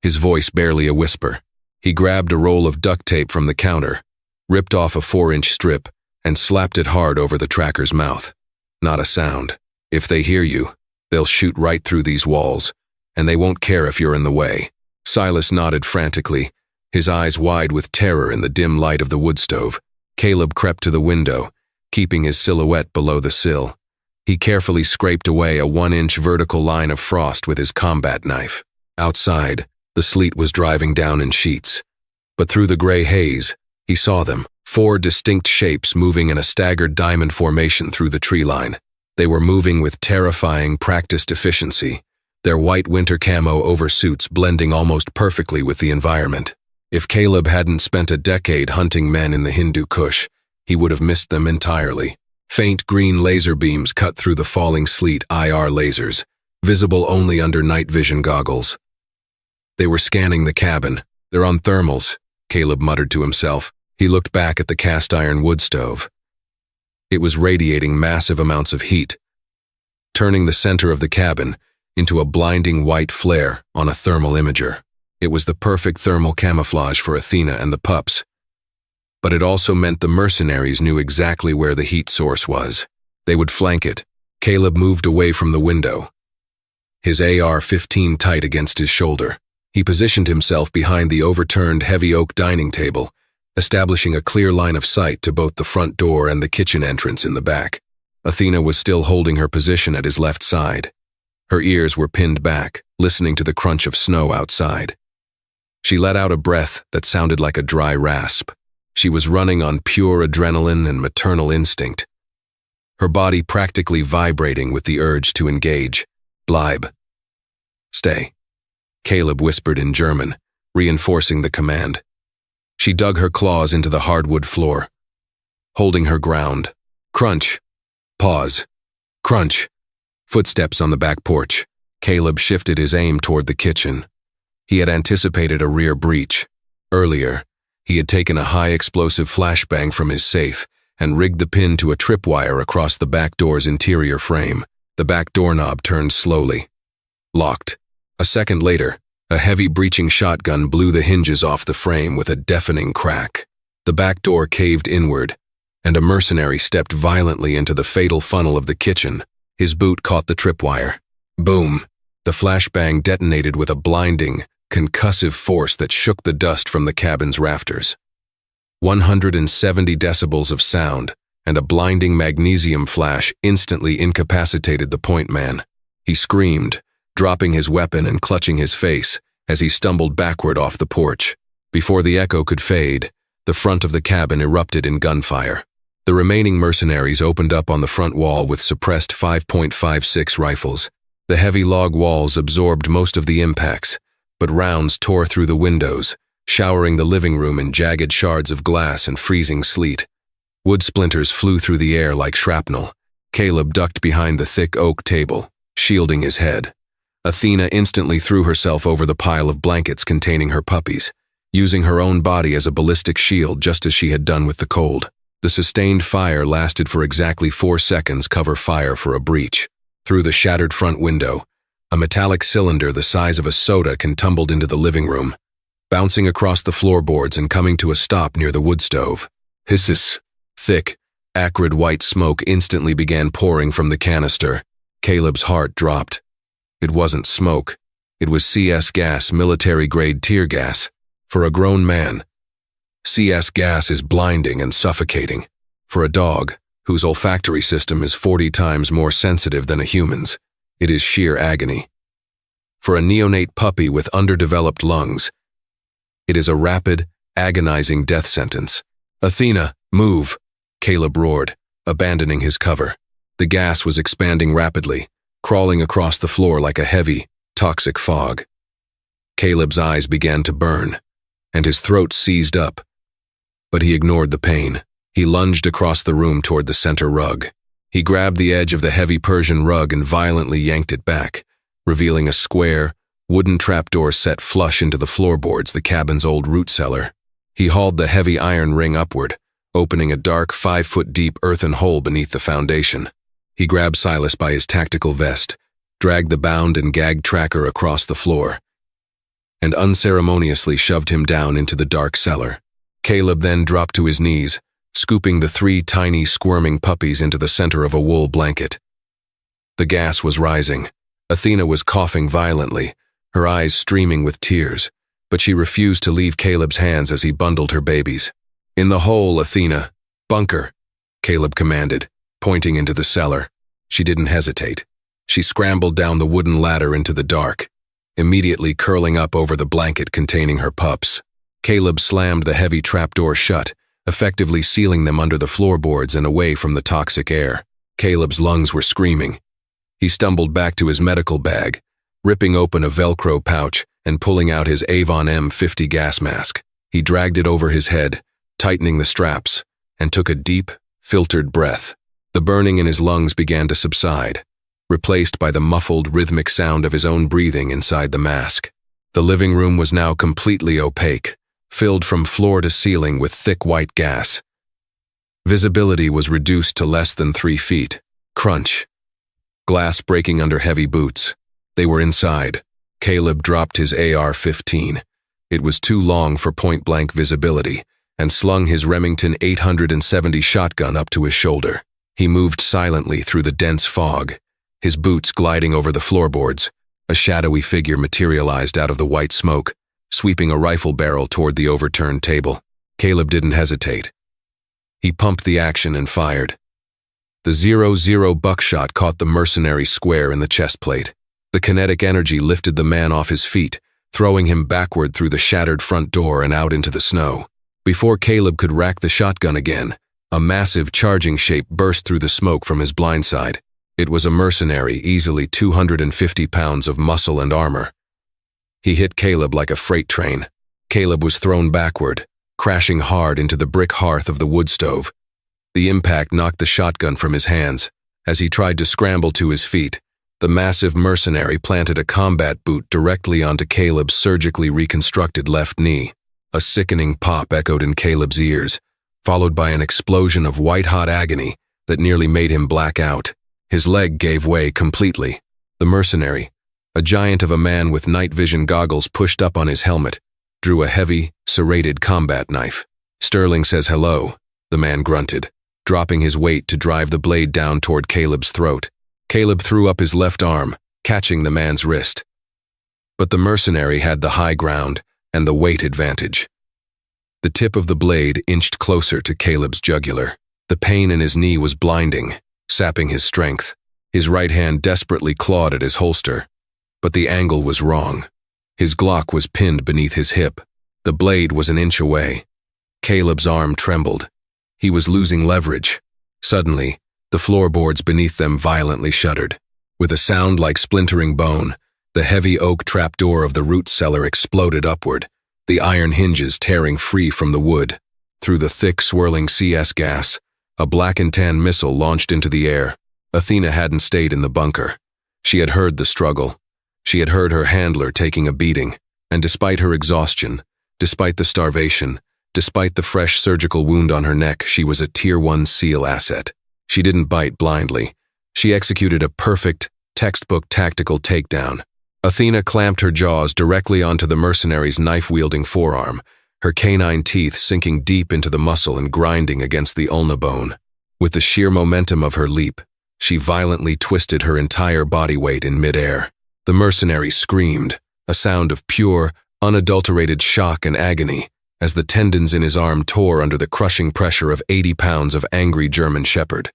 his voice barely a whisper. He grabbed a roll of duct tape from the counter, ripped off a 4-inch strip, and slapped it hard over the tracker's mouth. Not a sound. "If they hear you, they'll shoot right through these walls, and they won't care if you're in the way." Silas nodded frantically, his eyes wide with terror in the dim light of the wood stove. Caleb crept to the window, keeping his silhouette below the sill. He carefully scraped away a 1-inch vertical line of frost with his combat knife. Outside, the sleet was driving down in sheets. But through the gray haze, he saw them, 4 distinct shapes moving in a staggered diamond formation through the tree line. They were moving with terrifying, practiced efficiency, their white winter camo oversuits blending almost perfectly with the environment. If Caleb hadn't spent a decade hunting men in the Hindu Kush, he would have missed them entirely. Faint green laser beams cut through the falling sleet, IR lasers, visible only under night vision goggles. They were scanning the cabin. "They're on thermals," Caleb muttered to himself. He looked back at the cast iron wood stove. It was radiating massive amounts of heat, turning the center of the cabin into a blinding white flare on a thermal imager. It was the perfect thermal camouflage for Athena and the pups. But it also meant the mercenaries knew exactly where the heat source was. They would flank it. Caleb moved away from the window, his AR-15 tight against his shoulder. He positioned himself behind the overturned heavy oak dining table, establishing a clear line of sight to both the front door and the kitchen entrance in the back. Athena was still holding her position at his left side. Her ears were pinned back, listening to the crunch of snow outside. She let out a breath that sounded like a dry rasp. She was running on pure adrenaline and maternal instinct, her body practically vibrating with the urge to engage. Bleib. Stay, Caleb whispered in German, reinforcing the command. She dug her claws into the hardwood floor, holding her ground. Crunch. Pause. Crunch. Footsteps on the back porch. Caleb shifted his aim toward the kitchen. He had anticipated a rear breach. Earlier, he had taken a high-explosive flashbang from his safe and rigged the pin to a tripwire across the back door's interior frame. The back doorknob turned slowly. Locked. A second later, a heavy breaching shotgun blew the hinges off the frame with a deafening crack. The back door caved inward, and a mercenary stepped violently into the fatal funnel of the kitchen. His boot caught the tripwire. Boom! The flashbang detonated with a blinding, concussive force that shook the dust from the cabin's rafters. 170 decibels of sound and a blinding magnesium flash instantly incapacitated the point man. He screamed, dropping his weapon and clutching his face as he stumbled backward off the porch. Before the echo could fade, the front of the cabin erupted in gunfire. The remaining mercenaries opened up on the front wall with suppressed 5.56 rifles. The heavy log walls absorbed most of the impacts, but rounds tore through the windows, showering the living room in jagged shards of glass and freezing sleet. Wood splinters flew through the air like shrapnel. Caleb ducked behind the thick oak table, shielding his head. Athena instantly threw herself over the pile of blankets containing her puppies, using her own body as a ballistic shield just as she had done with the cold. The sustained fire lasted for exactly 4 seconds. Cover fire for a breach. Through the shattered front window, a metallic cylinder the size of a soda can tumbled into the living room, bouncing across the floorboards and coming to a stop near the wood stove. Hisses. Thick, acrid white smoke instantly began pouring from the canister. Caleb's heart dropped. It wasn't smoke. It was CS gas, military-grade tear gas. For a grown man, CS gas is blinding and suffocating. For a dog, whose olfactory system is 40 times more sensitive than a human's, it is sheer agony. For a neonate puppy with underdeveloped lungs, it is a rapid, agonizing death sentence. Athena, move! Caleb roared, abandoning his cover. The gas was expanding rapidly, crawling across the floor like a heavy, toxic fog. Caleb's eyes began to burn, and his throat seized up. But he ignored the pain. He lunged across the room toward the center rug. He grabbed the edge of the heavy Persian rug and violently yanked it back, revealing a square, wooden trapdoor set flush into the floorboards, the cabin's old root cellar. He hauled the heavy iron ring upward, opening a dark 5-foot-deep earthen hole beneath the foundation. He grabbed Silas by his tactical vest, dragged the bound and gagged tracker across the floor, and unceremoniously shoved him down into the dark cellar. Caleb then dropped to his knees, scooping the 3 tiny, squirming puppies into the center of a wool blanket. The gas was rising. Athena was coughing violently, her eyes streaming with tears, but she refused to leave Caleb's hands as he bundled her babies. In the hole, Athena. Bunker, Caleb commanded, pointing into the cellar. She didn't hesitate. She scrambled down the wooden ladder into the dark, immediately curling up over the blanket containing her pups. Caleb slammed the heavy trapdoor shut, effectively sealing them under the floorboards and away from the toxic air. Caleb's lungs were screaming. He stumbled back to his medical bag, ripping open a Velcro pouch and pulling out his Avon M50 gas mask. He dragged it over his head, tightening the straps, and took a deep, filtered breath. The burning in his lungs began to subside, replaced by the muffled, rhythmic sound of his own breathing inside the mask. The living room was now completely opaque, filled from floor to ceiling with thick white gas. Visibility was reduced to less than 3 feet. Crunch. Glass breaking under heavy boots. They were inside. Caleb dropped his AR-15. It was too long for point-blank visibility, and slung his Remington 870 shotgun up to his shoulder. He moved silently through the dense fog, his boots gliding over the floorboards. A shadowy figure materialized out of the white smoke, sweeping a rifle barrel toward the overturned table. Caleb didn't hesitate. He pumped the action and fired. The 0-0 buckshot caught the mercenary square in the chest plate. The kinetic energy lifted the man off his feet, throwing him backward through the shattered front door and out into the snow. Before Caleb could rack the shotgun again, a massive charging shape burst through the smoke from his blind side. It was a mercenary, easily 250 pounds of muscle and armor. He hit Caleb like a freight train. Caleb was thrown backward, crashing hard into the brick hearth of the wood stove. The impact knocked the shotgun from his hands. As he tried to scramble to his feet, the massive mercenary planted a combat boot directly onto Caleb's surgically reconstructed left knee. A sickening pop echoed in Caleb's ears, followed by an explosion of white-hot agony that nearly made him black out. His leg gave way completely. The mercenary, a giant of a man with night vision goggles pushed up on his helmet, drew a heavy, serrated combat knife. "Sterling says hello," the man grunted, dropping his weight to drive the blade down toward Caleb's throat. Caleb threw up his left arm, catching the man's wrist. But the mercenary had the high ground and the weight advantage. The tip of the blade inched closer to Caleb's jugular. The pain in his knee was blinding, sapping his strength. His right hand desperately clawed at his holster, but the angle was wrong. His Glock was pinned beneath his hip. The blade was an inch away. Caleb's arm trembled. He was losing leverage. Suddenly, the floorboards beneath them violently shuddered. With a sound like splintering bone, the heavy oak trapdoor of the root cellar exploded upward, the iron hinges tearing free from the wood. Through the thick, swirling CS gas, a black and tan missile launched into the air. Athena hadn't stayed in the bunker. She had heard the struggle. She had heard her handler taking a beating, and despite her exhaustion, despite the starvation, despite the fresh surgical wound on her neck, she was a Tier 1 SEAL asset. She didn't bite blindly. She executed a perfect, textbook tactical takedown. Athena clamped her jaws directly onto the mercenary's knife-wielding forearm, her canine teeth sinking deep into the muscle and grinding against the ulna bone. With the sheer momentum of her leap, she violently twisted her entire body weight in midair. The mercenary screamed, a sound of pure, unadulterated shock and agony, as the tendons in his arm tore under the crushing pressure of 80 pounds of angry German shepherd.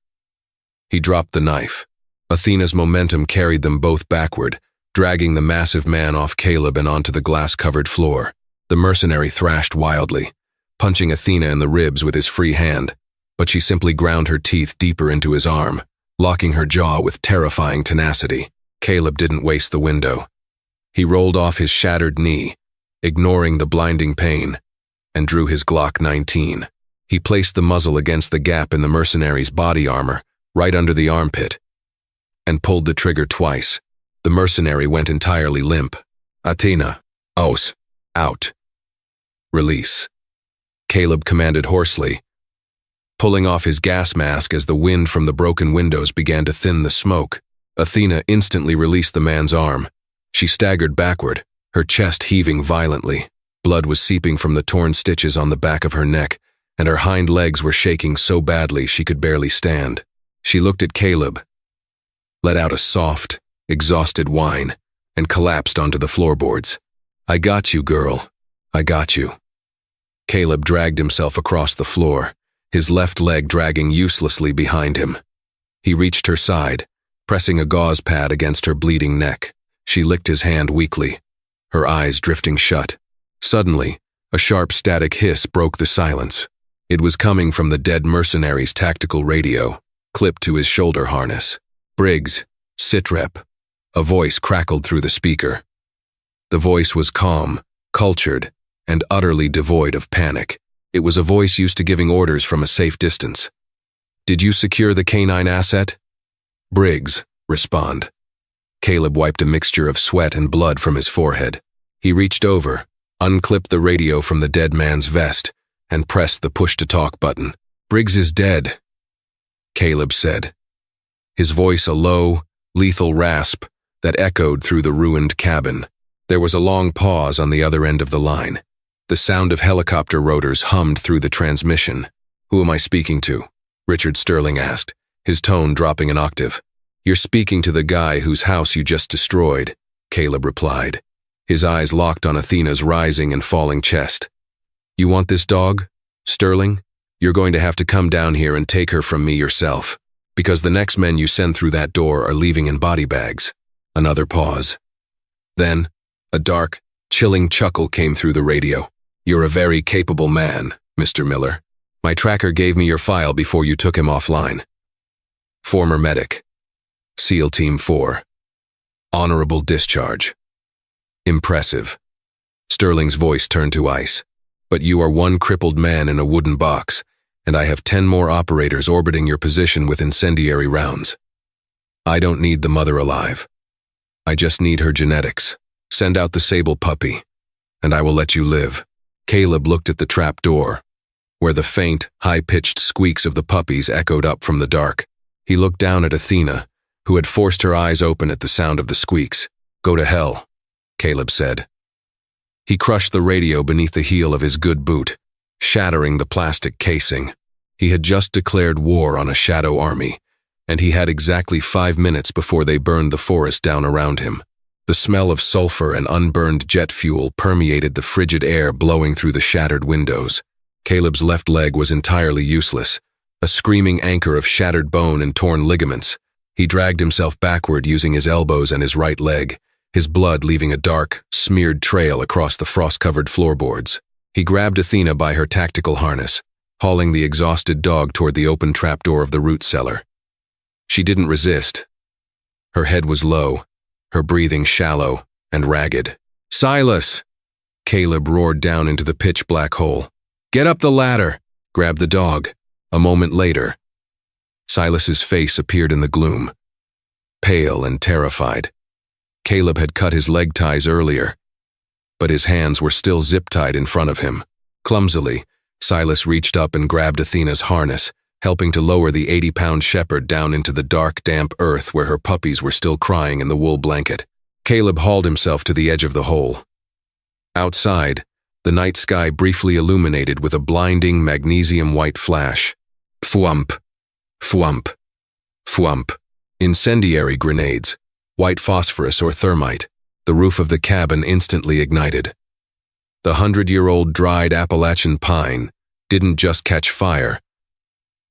He dropped the knife. Athena's momentum carried them both backward, dragging the massive man off Caleb and onto the glass-covered floor. The mercenary thrashed wildly, punching Athena in the ribs with his free hand, but she simply ground her teeth deeper into his arm, locking her jaw with terrifying tenacity. Caleb didn't waste the window. He rolled off his shattered knee, ignoring the blinding pain, and drew his Glock 19. He placed the muzzle against the gap in the mercenary's body armor, right under the armpit, and pulled the trigger twice. The mercenary went entirely limp. "Athena, aus, out. Release," Caleb commanded hoarsely, pulling off his gas mask as the wind from the broken windows began to thin the smoke. Athena instantly released the man's arm. She staggered backward, her chest heaving violently. Blood was seeping from the torn stitches on the back of her neck, and her hind legs were shaking so badly she could barely stand. She looked at Caleb, let out a soft, exhausted whine, and collapsed onto the floorboards. "I got you, girl. I got you." Caleb dragged himself across the floor, his left leg dragging uselessly behind him. He reached her side, pressing a gauze pad against her bleeding neck. She licked his hand weakly, her eyes drifting shut. Suddenly, a sharp static hiss broke the silence. It was coming from the dead mercenary's tactical radio, clipped to his shoulder harness. "Briggs, sitrep." A voice crackled through the speaker. The voice was calm, cultured, and utterly devoid of panic. It was a voice used to giving orders from a safe distance. "Did you secure the canine asset?" "Briggs, respond." Caleb wiped a mixture of sweat and blood from his forehead. He reached over, unclipped the radio from the dead man's vest, and pressed the push-to-talk button. "Briggs is dead," Caleb said, his voice a low, lethal rasp that echoed through the ruined cabin. There was a long pause on the other end of the line. The sound of helicopter rotors hummed through the transmission. "Who am I speaking to?" Richard Sterling asked, his tone dropping an octave. "You're speaking to the guy whose house you just destroyed," Caleb replied, his eyes locked on Athena's rising and falling chest. "You want this dog, Sterling? You're going to have to come down here and take her from me yourself, because the next men you send through that door are leaving in body bags." Another pause. Then, a dark, chilling chuckle came through the radio. "You're a very capable man, Mr. Miller. My tracker gave me your file before you took him offline. Former medic. SEAL Team 4. Honorable discharge. Impressive. Sterling's voice turned to ice. But you are one crippled man in a wooden box, and I have 10 more operators orbiting your position with incendiary rounds. I don't need the mother alive. I just need her genetics. Send out the sable puppy, and I will let you live. Caleb looked at the trap door, where the faint, high-pitched squeaks of the puppies echoed up from the dark. He looked down at Athena, who had forced her eyes open at the sound of the squeaks. Go to hell, Caleb said. He crushed the radio beneath the heel of his good boot, shattering the plastic casing. He had just declared war on a shadow army, and he had exactly 5 minutes before they burned the forest down around him. The smell of sulfur and unburned jet fuel permeated the frigid air blowing through the shattered windows. Caleb's left leg was entirely useless, a screaming anchor of shattered bone and torn ligaments. He dragged himself backward using his elbows and his right leg, his blood leaving a dark, smeared trail across the frost-covered floorboards. He grabbed Athena by her tactical harness, hauling the exhausted dog toward the open trapdoor of the root cellar. She didn't resist. Her head was low, her breathing shallow and ragged. Silas! Caleb roared down into the pitch-black hole. Get up the ladder! Grab the dog. A moment later, Silas's face appeared in the gloom, pale and terrified. Caleb had cut his leg ties earlier, but his hands were still zip-tied in front of him. Clumsily, Silas reached up and grabbed Athena's harness, helping to lower the 80-pound shepherd down into the dark, damp earth where her puppies were still crying in the wool blanket. Caleb hauled himself to the edge of the hole. Outside, the night sky briefly illuminated with a blinding magnesium-white flash. Fwump, fwump, fwump. Incendiary grenades, white phosphorus or thermite. The roof of the cabin instantly ignited. The 100-year-old dried Appalachian pine didn't just catch fire.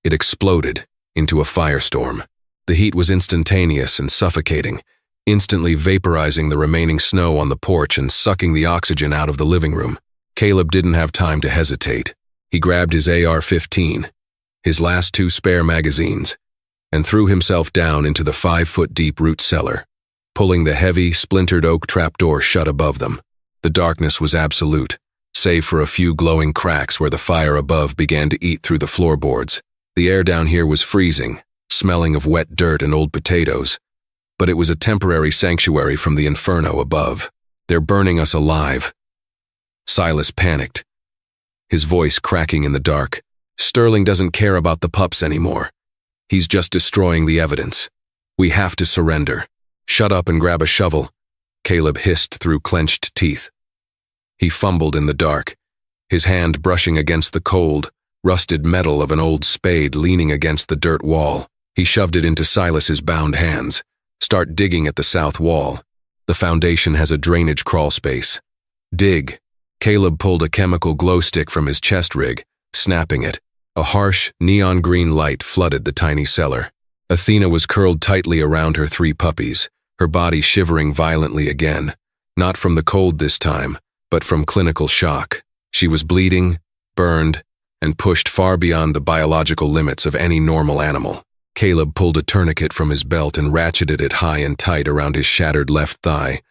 It exploded into a firestorm. The heat was instantaneous and suffocating, instantly vaporizing the remaining snow on the porch and sucking the oxygen out of the living room. Caleb didn't have time to hesitate. He grabbed his AR-15, his last 2 spare magazines, and threw himself down into the 5-foot-deep root cellar, pulling the heavy, splintered oak trapdoor shut above them. The darkness was absolute, save for a few glowing cracks where the fire above began to eat through the floorboards. The air down here was freezing, smelling of wet dirt and old potatoes, but it was a temporary sanctuary from the inferno above. They're burning us alive. Silas panicked, his voice cracking in the dark. Sterling doesn't care about the pups anymore. He's just destroying the evidence. We have to surrender. Shut up and grab a shovel, Caleb hissed through clenched teeth. He fumbled in the dark, his hand brushing against the cold, rusted metal of an old spade leaning against the dirt wall. He shoved it into Silas's bound hands. Start digging at the south wall. The foundation has a drainage crawl space. Dig. Caleb pulled a chemical glow stick from his chest rig, snapping it. A harsh, neon green light flooded the tiny cellar. Athena was curled tightly around her 3 puppies, her body shivering violently again, not from the cold this time, but from clinical shock. She was bleeding, burned, and pushed far beyond the biological limits of any normal animal. Caleb pulled a tourniquet from his belt and ratcheted it high and tight around his shattered left thigh,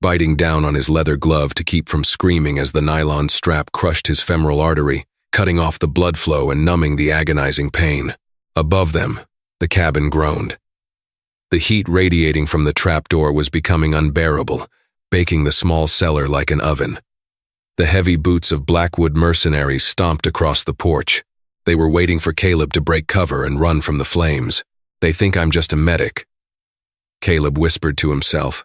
biting down on his leather glove to keep from screaming as the nylon strap crushed his femoral artery, cutting off the blood flow and numbing the agonizing pain. Above them, the cabin groaned. The heat radiating from the trapdoor was becoming unbearable, baking the small cellar like an oven. The heavy boots of Blackwood mercenaries stomped across the porch. They were waiting for Caleb to break cover and run from the flames. They think I'm just a medic, Caleb whispered to himself,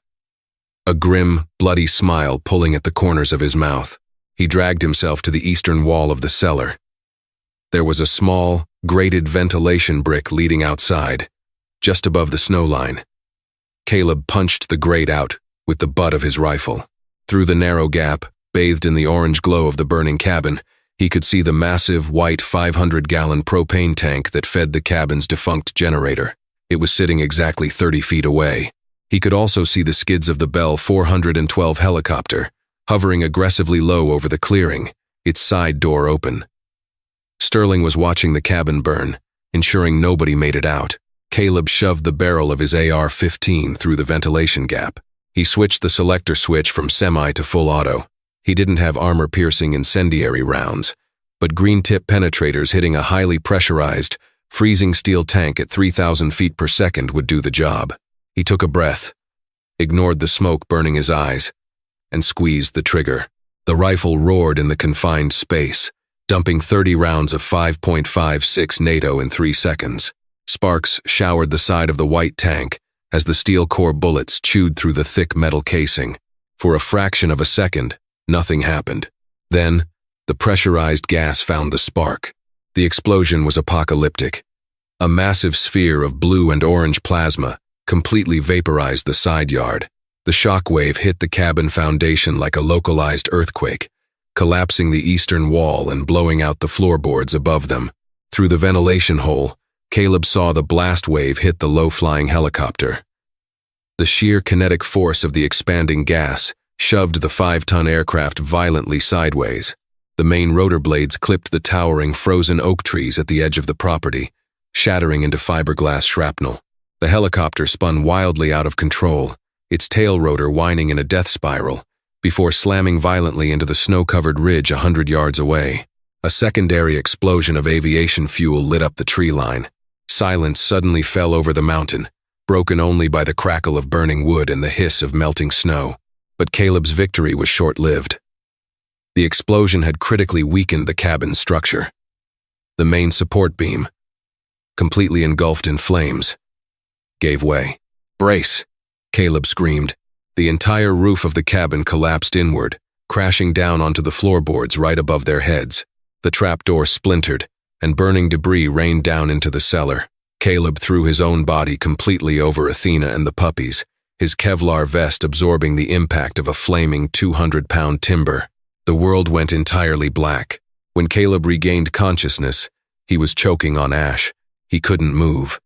a grim, bloody smile pulling at the corners of his mouth. He dragged himself to the eastern wall of the cellar. There was a small, grated ventilation brick leading outside, just above the snow line. Caleb punched the grate out with the butt of his rifle. Through the narrow gap, bathed in the orange glow of the burning cabin, he could see the massive, white 500-gallon propane tank that fed the cabin's defunct generator. It was sitting exactly 30 feet away. He could also see the skids of the Bell 412 helicopter, hovering aggressively low over the clearing, its side door open. Sterling was watching the cabin burn, ensuring nobody made it out. Caleb shoved the barrel of his AR-15 through the ventilation gap. He switched the selector switch from semi to full auto. He didn't have armor-piercing incendiary rounds, but green-tip penetrators hitting a highly pressurized, freezing steel tank at 3,000 feet per second would do the job. He took a breath, ignored the smoke burning his eyes, and squeezed the trigger. The rifle roared in the confined space, dumping 30 rounds of 5.56 NATO in 3 seconds. Sparks showered the side of the white tank as the steel core bullets chewed through the thick metal casing. For a fraction of a second, nothing happened. Then, the pressurized gas found the spark. The explosion was apocalyptic. A massive sphere of blue and orange plasma completely vaporized the side yard. The shock wave hit the cabin foundation like a localized earthquake, collapsing the eastern wall and blowing out the floorboards above them. Through the ventilation hole, Caleb saw the blast wave hit the low-flying helicopter. The sheer kinetic force of the expanding gas shoved the 5-ton aircraft violently sideways. The main rotor blades clipped the towering frozen oak trees at the edge of the property, shattering into fiberglass shrapnel. The helicopter spun wildly out of control, its tail rotor whining in a death spiral, before slamming violently into the snow-covered ridge 100 yards away. A secondary explosion of aviation fuel lit up the tree line. Silence suddenly fell over the mountain, broken only by the crackle of burning wood and the hiss of melting snow. But Caleb's victory was short-lived. The explosion had critically weakened the cabin's structure. The main support beam, completely engulfed in flames, gave way. "Brace!" Caleb screamed. The entire roof of the cabin collapsed inward, crashing down onto the floorboards right above their heads. The trapdoor splintered, and burning debris rained down into the cellar. Caleb threw his own body completely over Athena and the puppies, his Kevlar vest absorbing the impact of a flaming 200-pound timber. The world went entirely black. When Caleb regained consciousness, he was choking on ash. He couldn't move.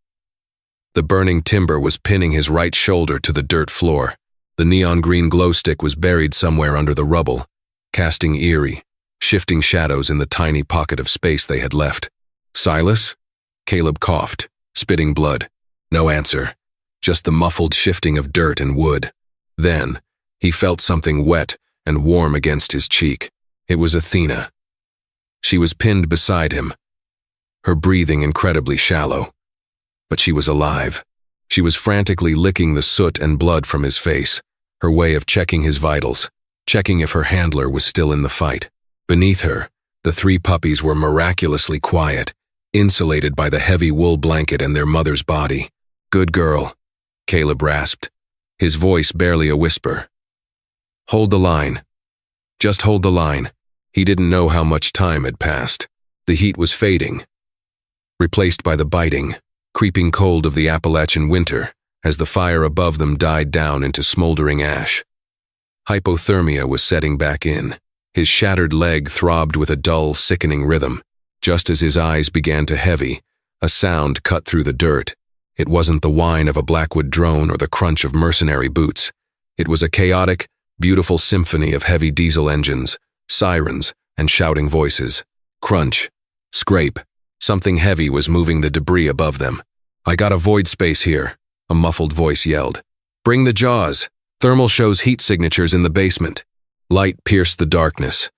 The burning timber was pinning his right shoulder to the dirt floor. The neon green glow stick was buried somewhere under the rubble, casting eerie, shifting shadows in the tiny pocket of space they had left. "Silas?" Caleb coughed, spitting blood. No answer, just the muffled shifting of dirt and wood. Then, he felt something wet and warm against his cheek. It was Athena. She was pinned beside him, her breathing incredibly shallow. But she was alive. She was frantically licking the soot and blood from his face, her way of checking his vitals, checking if her handler was still in the fight. Beneath her, the 3 puppies were miraculously quiet, insulated by the heavy wool blanket and their mother's body. "Good girl," Caleb rasped, his voice barely a whisper. "Hold the line. Just hold the line." He didn't know how much time had passed. The heat was fading, replaced by the biting, creeping cold of the Appalachian winter as the fire above them died down into smoldering ash. Hypothermia was setting back in. His shattered leg throbbed with a dull, sickening rhythm. Just as his eyes began to heavy, a sound cut through the dirt. It wasn't the whine of a Blackwood drone or the crunch of mercenary boots. It was a chaotic, beautiful symphony of heavy diesel engines, sirens, and shouting voices. Crunch. Scrape. Something heavy was moving the debris above them. "I got a void space here," a muffled voice yelled. "Bring the jaws. Thermal shows heat signatures in the basement." Light pierced the darkness.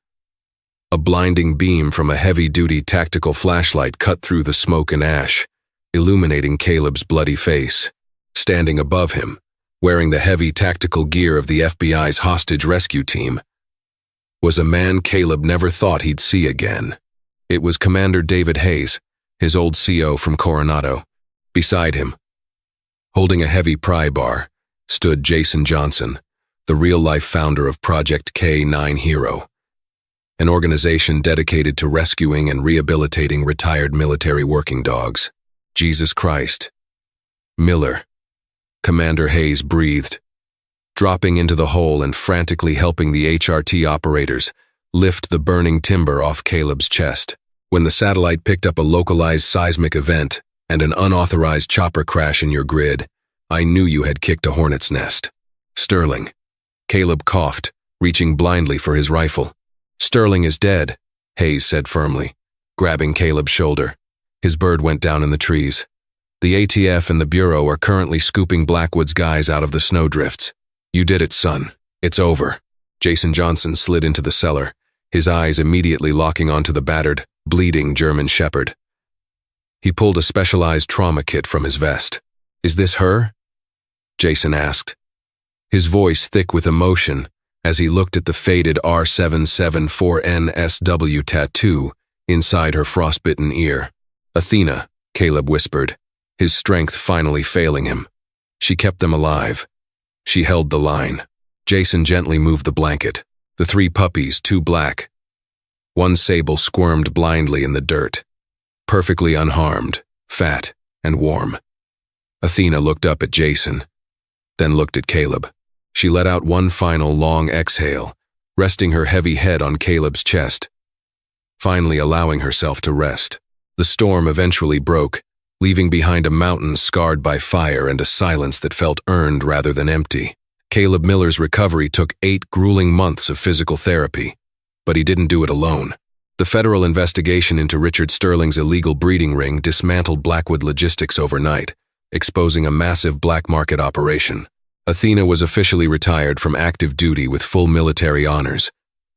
A blinding beam from a heavy-duty tactical flashlight cut through the smoke and ash, illuminating Caleb's bloody face. Standing above him, wearing the heavy tactical gear of the FBI's hostage rescue team, was a man Caleb never thought he'd see again. It was Commander David Hayes, his old CO from Coronado. Beside him, holding a heavy pry bar, stood Jason Johnson, the real-life founder of Project K9 Hero, an organization dedicated to rescuing and rehabilitating retired military working dogs. "Jesus Christ. Miller," Commander Hayes breathed, dropping into the hole and frantically helping the HRT operators lift the burning timber off Caleb's chest. "When the satellite picked up a localized seismic event and an unauthorized chopper crash in your grid, I knew you had kicked a hornet's nest." "Sterling." Caleb coughed, reaching blindly for his rifle. "Sterling is dead," Hayes said firmly. grabbing Caleb's shoulder. His bird went down in the trees. The ATF and the Bureau are currently scooping Blackwood's guys out of the snowdrifts. You did it, son. It's over. Jason Johnson slid into the cellar, his eyes immediately locking onto the battered, bleeding German Shepherd. He pulled a specialized trauma kit from his vest. Is this her? Jason asked, his voice thick with emotion as he looked at the faded R774NSW tattoo inside her frostbitten ear. Athena, Caleb whispered, his strength finally failing him. She kept them alive. She held the line. Jason gently moved the blanket. The 3 puppies, 2 black. One sable squirmed blindly in the dirt. Perfectly unharmed, fat, and warm. Athena looked up at Jason, then looked at Caleb. She let out one final long exhale, resting her heavy head on Caleb's chest, finally allowing herself to rest. The storm eventually broke, leaving behind a mountain scarred by fire and a silence that felt earned rather than empty. Caleb Miller's recovery took 8 grueling months of physical therapy, but he didn't do it alone. The federal investigation into Richard Sterling's illegal breeding ring dismantled Blackwood logistics overnight, exposing a massive black market operation. Athena was officially retired from active duty with full military honors,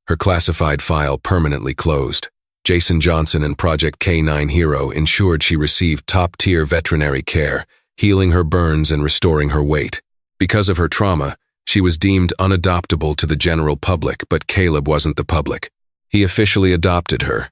her classified file permanently closed. Jason Johnson and Project K9 Hero ensured she received top-tier veterinary care, healing her burns and restoring her weight. Because of her trauma, she was deemed unadoptable to the general public, but Caleb wasn't the public. He officially adopted her,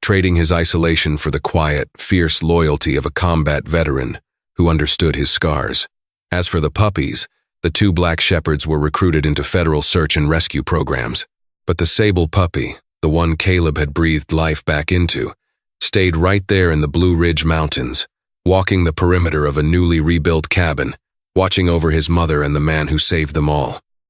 trading his isolation for the quiet, fierce loyalty of a combat veteran who understood his scars. As for the puppies, the 2 black shepherds were recruited into federal search and rescue programs. But the sable puppy, the one Caleb had breathed life back into, stayed right there in the Blue Ridge Mountains, walking the perimeter of a newly rebuilt cabin, watching over his mother and the man who saved them all.